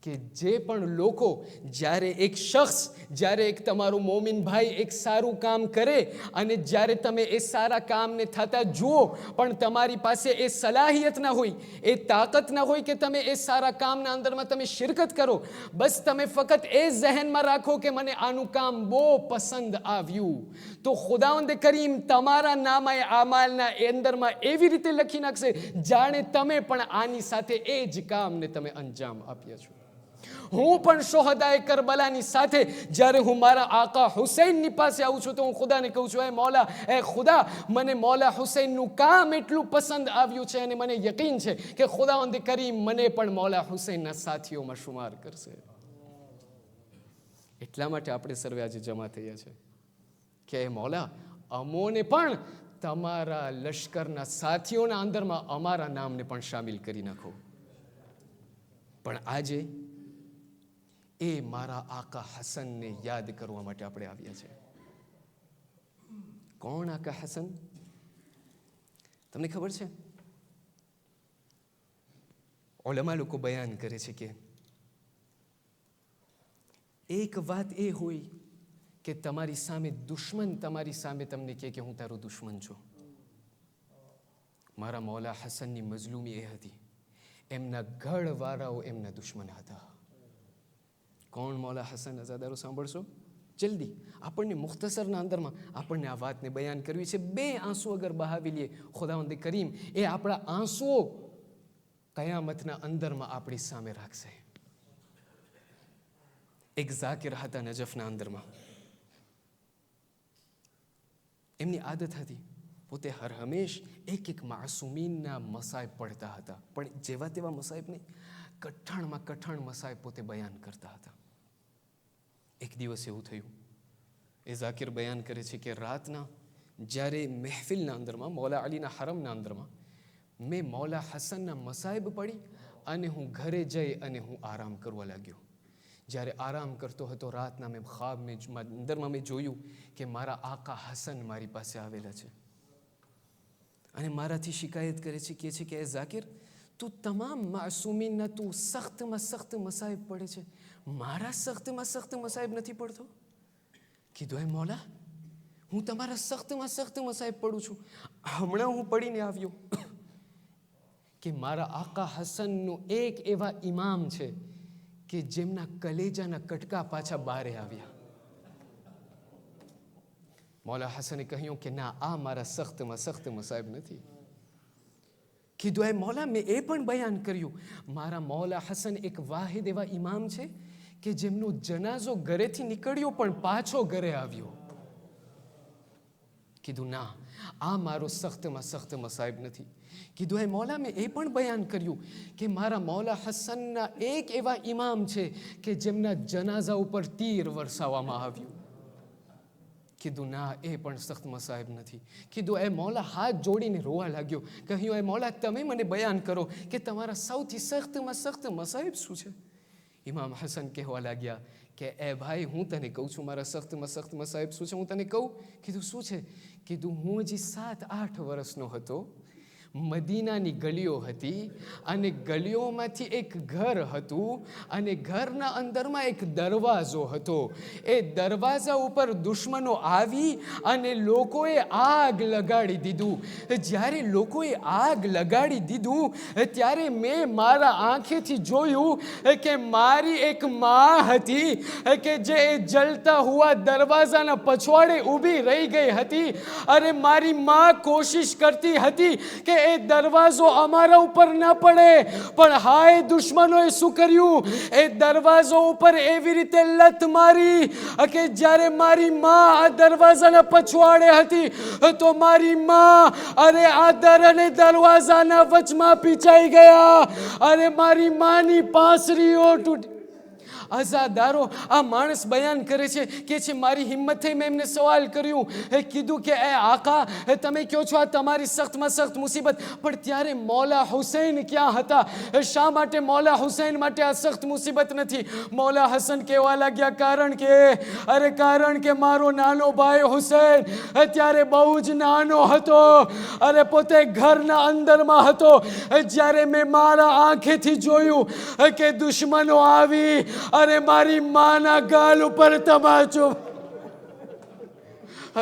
કે જે પણ લોકો, જ્યારે એક શખ્સ, જ્યારે એક તમારો મોમિન ભાઈ એક સારું કામ કરે અને જ્યારે તમે એ સારા કામને થતા જુઓ પણ તમારી પાસે એ સલાહિયત ના હોય, એ તાકાત ના હોય કે તમે એ સારા કામના અંદરમાં તમે શિરકત કરો, બસ તમે ફક્ત એ ઝહેનમાં રાખો કે મને આનું કામ બહુ પસંદ આવ્યું, તો ખુદાવંદ કરીમ તમારા નામે આમાલના અંદરમાં એવી રીતે લખી નાખશે જાણે તમે પણ આની સાથે એ જ કામને તમે અંજામ આપ્યા છો. હું પણ શોહદાએ કરબલાની સાથે જ્યારે હું મારા આકા હુસૈનની પાસે આવું છું તો હું ખુદાને કહું છું એ મૌલા, એ ખુદા મને મૌલા હુસૈનનું કામ એટલું પસંદ આવ્યું છે અને મને યકીન છે કે ખુદાવંદ કરીમ મને પણ મૌલા હુસૈનના સાથીઓમાં શુમાર કરશે. એટલા માટે આપણે સર્વે આજે જમા થયા છે કે મૌલા અમોને પણ તમારા લશ્કરના સાથીઓના અંદરમાં અમારા નામને પણ શામિલ કરી નાખો. પણ આજે એ મારા આકા હસનને યાદ કરવા માટે આપણે આવ્યા છે. કોણ આકા હસન? તમને ખબર છે? ઉલમા લોકો બયાન કરે છે કે એક વાત એ હોય કે તમારી સામે દુશ્મન તમારી સામે તમને કહે કે હું તારો દુશ્મન છું. મારા મૌલા હસનની મઝલૂમી એ હતી, એમના ગઢવાળાઓ એમના દુશ્મન હતા. કોણ મૌલા હસન? અઝાદારો સાંભળશો જલ્દી. આપણને મુખ્તસરના અંદરમાં આપણને આ વાતને બયાન કરવી છે. 2 આંસુ અગર બહાવી લઈએ, ખુદાવંદ કરીમ એ આપણા આંસુઓ કયામતના અંદરમાં આપણી સામે રાખશે. એક ઝાકિર હતા નજફના અંદરમાં. એમની આદત હતી પોતે હર હંમેશ એક માસૂમીનના મસાયબ પડતા હતા, પણ જેવા તેવા મસાયબ નહીં, કઠણમાં કઠણ મસાયબ પોતે બયાન કરતા હતા. એક દિવસ એવું થયું, એ ઝાકિર બયાન કરે છે કે રાતના જ્યારે મહેફિલના અંદરમાં, મૌલા અલીના હરમના અંદરમાં, મેં મૌલા હસનના મસાયબ પડી અને હું ઘરે જઈ અને હું આરામ કરવા લાગ્યો. જ્યારે આરામ કરતો હતો રાતના મેં ખ્વાબમાં અંદરમાં મેં જોયું કે મારા આકા હસન મારી પાસે આવેલા છે અને મારાથી શિકાયત કરે છે, કહે છે કે એ ઝાકિર, તું તમામ માસૂમીનના તું સખ્તમાં સખ્ત મસાયબ પડે છે, મારા સખ્તમાં સખ્ત મસાયબ નથી પડતો? કીધું એ મૌલા, હું તમારા સખ્તમાં સખ્ત મસાયબ પડું છું. હમણાં હું પડીને આવ્યો કે મારા આકા હસનનું એક એવા ઇમામ છે કે જેમના કલેજાના કટકા પાછા બહાર આવ્યા. મૌલા હસને કહ્યું કે ના, આ મારા સખ્તમાં સખ્ત મસાયબ નથી. કીધું એ મૌલા, મેં એ પણ બયાન કર્યું, મારા મૌલા હસન એક વાહિદ એવા ઇમામ છે કે જેમનો જનાઝો ઘરેથી નીકળ્યો પણ પાછો ઘરે આવ્યો. કીધું ના, આ મારો સખ્તમાં સખ્ત મસાયબ નથી. કીધું એ મૌલા, મેં એ પણ બયાન કર્યું કે મારા મૌલા હસનના એક એવા ઇમામ છે કે જેમના જનાઝા ઉપર તીર વરસાવવામાં આવ્યું. કીધું ના, એ પણ સખ્ત મસાયબ નથી. કીધું એ મૌલા, હાથ જોડીને રોવા લાગ્યો. કહ્યું એ મૌલા, તમે મને બયાન કરો કે તમારા સૌથી સખ્તમાં સખ્ત મસાયબ શું છે? ઇમામ હસન કહેવા લાગ્યા કે એ ભાઈ, હું તને કહું છું મારા સખ્તમાં સખ્ત મસાયબ શું છે, હું તને કહું. કીધું શું છે? કીધું હું હજી 7-8 વર્ષનો હતો, મદીનાની ગલીઓ હતી અને ગલીઓમાંથી એક ઘર હતું અને ઘરના અંદરમાં એક દરવાજો હતો. એ દરવાજા ઉપર દુશ્મનો આવી અને લોકોએ આગ લગાડી દીધું. જ્યારે લોકોએ આગ લગાડી દીધું ત્યારે મેં મારા આંખેથી જોયું કે મારી એક માં હતી કે જે જલતા હુઆ દરવાજાના પછવાડે ઊભી રહી ગઈ હતી. અરે મારી માં કોશિશ કરતી હતી કે એ દરવાજો અમારા ઉપર ન પડે, પણ હાય દુશ્મનોએ શું કર્યું, એ દરવાજો ઉપર એવી રીતે લત મારી કે જ્યારે મારી માં આ દરવાજાના પછવાડે હતી તો મારી માં અરે આ દર અને દરવાજાના વચમાં પીછાઈ ગયા. અરે મારી માની પાંસરીઓ તૂટી. અઝાદારો, આ માણસ બયાન કરે છે કે છે મારી હિંમત થઈ, મેં એમને સવાલ કર્યું, કીધું કે એ આકા, તમે કહો છો આ તમારી સખ્તમાં સખ્ત મુસીબત, પણ ત્યારે મૌલા હુસૈન ક્યાં હતા? શા માટે મૌલા હુસૈન માટે આ સખ્ત મુસીબત નથી? મૌલા હસન કહેવા લાગ્યા, કારણ કે મારો નાનો ભાઈ હુસૈન ત્યારે બહુ જ નાનો હતો, અરે પોતે ઘરના અંદરમાં હતો. જ્યારે મેં મારા આંખેથી જોયું કે દુશ્મનો આવી અરે મારી માના ગાલ ઉપર તમાચો.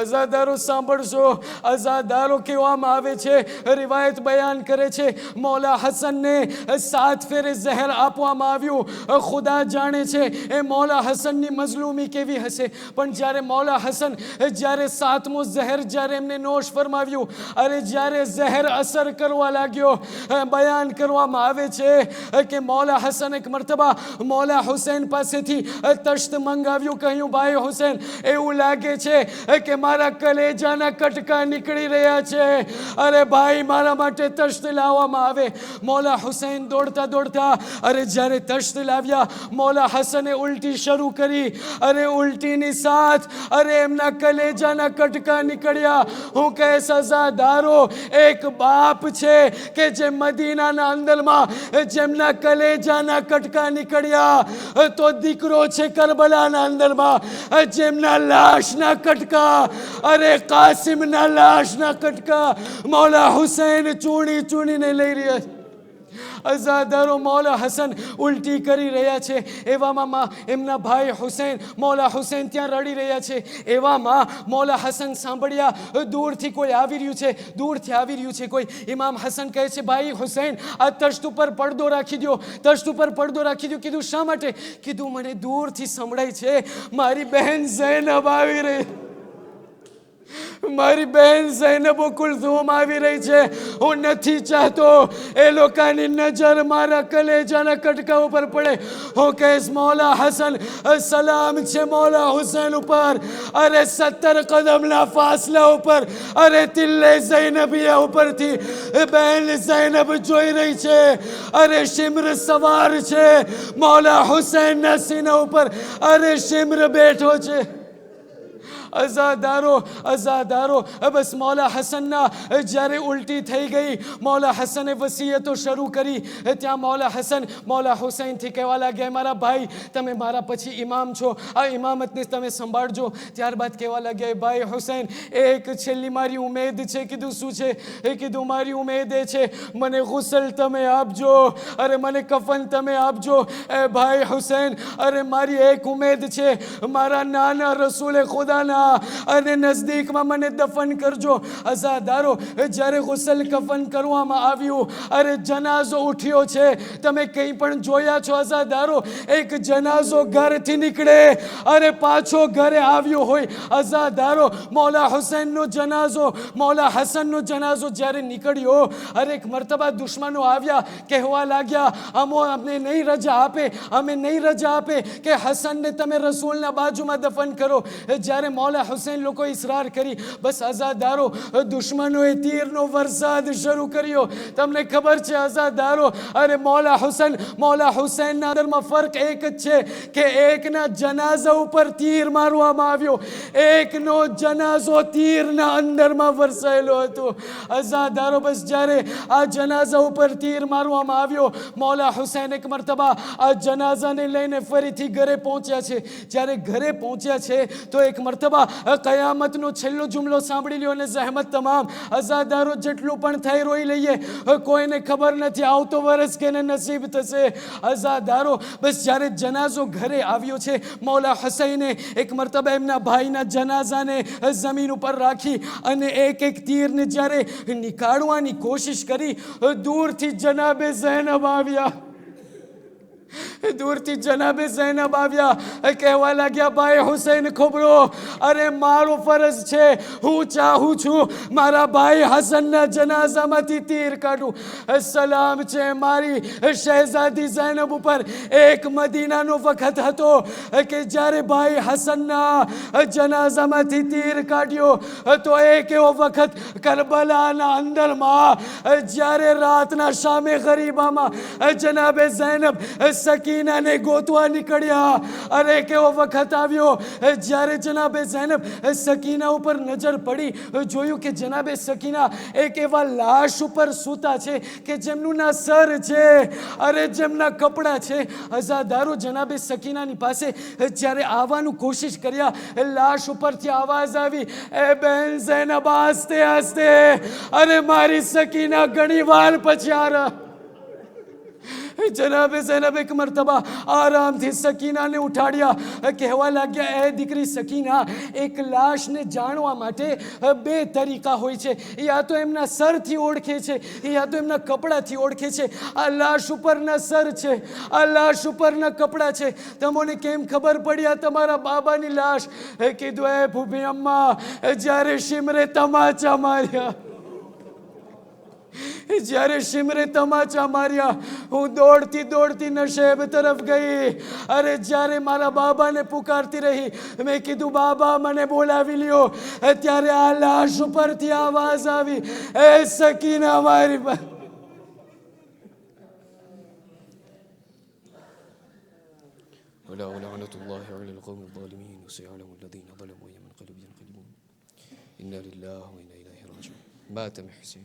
અઝાદારો સાંભળશો, અઝાદારો કહેવામાં આવે છે, રિવાયત બયાન કરે છે મૌલા હસનને 7 ફેરે ઝહેર આપવામાં આવ્યું. ખુદા જાણે છે એ મૌલા હસનની મઝલૂમી કેવી હશે. પણ જ્યારે મૌલા હસન જ્યારે 7મો ઝહેર જ્યારે એમને નોશ ફરમાવ્યું, અરે જ્યારે ઝહેર અસર કરવા લાગ્યો, બયાન કરવામાં આવે છે કે મૌલા હસન એક મરતબા મૌલા હુસૈન પાસેથી તશ્ત મંગાવ્યું. કહ્યું, ભાઈ હુસૈન, એવું લાગે છે કે મારા કલેજાના કટકા નીકળી રહ્યા છે, અરે ભાઈ મારા માટે તશ્ત લાવવામાં આવે. મૌલા હુસૈન દોડતા દોડતા અરે જ્યારે તશ્ત લાવ્યા, મૌલા હસને ઉલટી શરૂ કરી. અરે ઉલટીની સાથ અરે એમના કલેજાના કટકા નીકળ્યા. હું કહે સજાદારો, એક બાપ છે કે જે મદીનાના અંદરમાં જેમના કલેજાના કટકા નીકળ્યા, તો દીકરો છે કરબલાના અંદરમાં જેમના લાશના કટકા, અરે કાસિમના લાશના કટકા મૌલા હુસૈન ચૂણી ચૂણીને લઈ રહ્યા છે. અઝાદારો મૌલા હસન ઉલટી કરી રહ્યા છે. એવામાં એમના ભાઈ હુસૈન મૌલા હુસૈન ત્યાં રડી રહ્યા છે. એવામાં મૌલા હસન સાંભળ્યા દૂરથી કોઈ આવી રહ્યું છે, દૂરથી આવી રહ્યું છે કોઈ. ઇમામ હસન કહે છે, ભાઈ હુસૈન આ તશ્ત ઉપર પડદો રાખી દો, તશ્ત ઉપર પડદો રાખી દો. કીધું શા માટે? કીધું મને દૂરથી સંભળાય છે મારી બહેન ઝૈનબ આવી રહી, મારી બહેન ઝૈનબ કુલથુમ આવી રહી છે. હું નથી ચાહતો એ લોકોની નજર મારા કલેજાના કટકા ઉપર પડે. હું કહીશ મૌલા હસન સલામ છે મૌલા હુસૈન ઉપર. અરે 17 કદમના ફાસલા ઉપર, અરે તિલ્લે ઝૈનબિયા ઉપરથી બહેન ઝૈનબ જોઈ રહી છે. અરે શિમ્ર સવાર છે મૌલા હુસૈનના સીના ઉપર, અરે શિમ્ર બેઠો છે. અઝાદારો બસ મૌલા હસનના જ્યારે ઉલટી થઈ ગઈ, મૌલા હસને વસીયતો શરૂ કરી. ત્યાં મૌલા હસન મૌલા હુસૈનથી કહેવા લાગ્યા, મારા ભાઈ તમે મારા પછી ઇમામ છો, આ ઇમામતને તમે સંભાળજો. ત્યારબાદ કહેવા લાગ્યા, ભાઈ હુસૈન એક છેલ્લી મારી ઉમેદ છે. કીધું શું છે? એ કીધું મારી ઉમેદ એ છે મને ગુસલ તમે આપજો, અરે મને કફન તમે આપજો. એ ભાઈ હુસૈન અરે મારી એક ઉમેદ છે, મારા નાના રસૂલે ખુદાના અને નજદીકમાં મને દફન કરજો. અઝાદારો જ્યારે ગુસલ કફન કરવામાં આવ્યું, અરે જનાઝો ઉઠ્યો છે. તમે કંઈ પણ જોયા છો અઝાદારો? એક જનાઝો ઘરથી નીકળે અરે પાછો ઘરે આવ્યો હોય. અઝાદારો મૌલા હુસૈનનો જનાઝો, મૌલા હસનનો જનાઝો જ્યારે નીકળ્યો, અરે એક મરતબા દુશ્મનો આવ્યા, કહેવા લાગ્યા અમને નહીં રજા આપે, અમે નહીં રજા આપે કે હસનને તમે રસૂલના બાજુમાં દફન કરો. જ્યારે મૌલા હુસૈન લોકો ઇસરાર કરી, બસ અઝાદારો દુશ્મનોએ તીરનો વરસાદ શરૂ કર્યો. તમને ખબર છે અઝાદારો, અરે મૌલા હુસૈનના અંદરમાં ફર્ક એક જ છે કે એકના જનાઝા ઉપર તીર મારવામાં આવ્યો, એકનો જનાઝો તીરના અંદરમાં વરસાયેલો હતો. અઝાદારો બસ જ્યારે આ જનાઝા ઉપર તીર મારવામાં આવ્યો, મૌલા હુસૈન એક મરતબા આ જનાઝાને લઈને ફરીથી ઘરે પહોંચ્યા છે. જ્યારે ઘરે પહોંચ્યા છે તો એક મરતબા કયામતનો છેલ્લો જુમલો સાંભળી લ્યો અને જહેમત તમામ. અઝાદારો જેટલું પણ થઈ રોઈ લઈએ, કોઈને ખબર નથી આવતો વર્ષ કેને નસીબ થશે. અઝાદારો બસ જ્યારે જનાઝો ઘરે આવ્યો છે, મૌલા હુસૈને એક મરતબા એમના ભાઈના જનાઝાને જમીન ઉપર રાખી અને એક એક તીરને જ્યારે નીકાળવાની કોશિશ કરી, દૂરથી જનાબે ઝૈનબ આવ્યા, દૂરથી જનાબે ઝૈનબ આવ્યા. કહેવા લાગ્યા, ભાઈ હુસૈન ખબરો, અરે મારો ફરજ છે, હું ચાહું છું મારા ભાઈ હસનના જનાઝામાંથી તીર કાઢું. સલામ છે મારી શહેઝાદી ઝૈનબ ઉપર. એક મદીનાનો વખત હતો કે જ્યારે ભાઈ હસનના જનાઝામાંથી તીર કાઢ્યો, તો એક એવો વખત કરબલાના અંદરમાં જ્યારે રાતના શામે ગરીબામાં જનાબે ઝૈનબ સકીનાને ગોતવા નીકળ્યા. અરે કેવો વખત આવ્યો જ્યારે જનાબે ઝૈનબ સકીના ઉપર નજર પડી, જોયું કે જનાબે સકીના એક એવા લાશ ઉપર સૂતા છે કે જેમનું ના સર છે, અરે જેમના કપડા છે. અઝાદારો જનાબે સકીનાની પાસે જ્યારે આવવાનું કોશિશ કર્યા, લાશ ઉપરથી આવાજ આવી, એ બહેન ઝૈનબ આસ્તે આસ્તે, અરે મારી સકીના ઘણી વાર પછી આ જનાબે ઝૈનબ એક મરતબા આરામથી સકીનાને ઉઠાડ્યા. કહેવા લાગ્યા, એ દીકરી સકીના, એક લાશને જાણવા માટે બે તરીકા હોય છે. યા તો એમના સરથી ઓળખે છે, યા તો એમના કપડાથી ઓળખે છે. આ લાશ ઉપરના સર છે, આ લાશ ઉપરના કપડા છે. તમને કેમ ખબર પડી આ તમારા બાબાની લાશ? કીધું, એ ભૂભી અમ્મા, જ્યારે શિમરે તમાચા માર્યા, જ્યારે શિમરે તમાચા માર્યા, હું દોડતી દોડતી નશેબ તરફ ગઈ. અરે જ્યારે મારા બાબાને પુકારતી રહી, મેં કીધું બાબા મને બોલાવી લ્યો. ત્યારે આ લાશ ઉપરથી આવાજ આવી, એ સકીના મારી ولعنة الله على القوم الظالمين وسيعلم الذين ظلموا أي منقلب ينقلبون إنا لله وإنا إليه راجعون. مات محسن.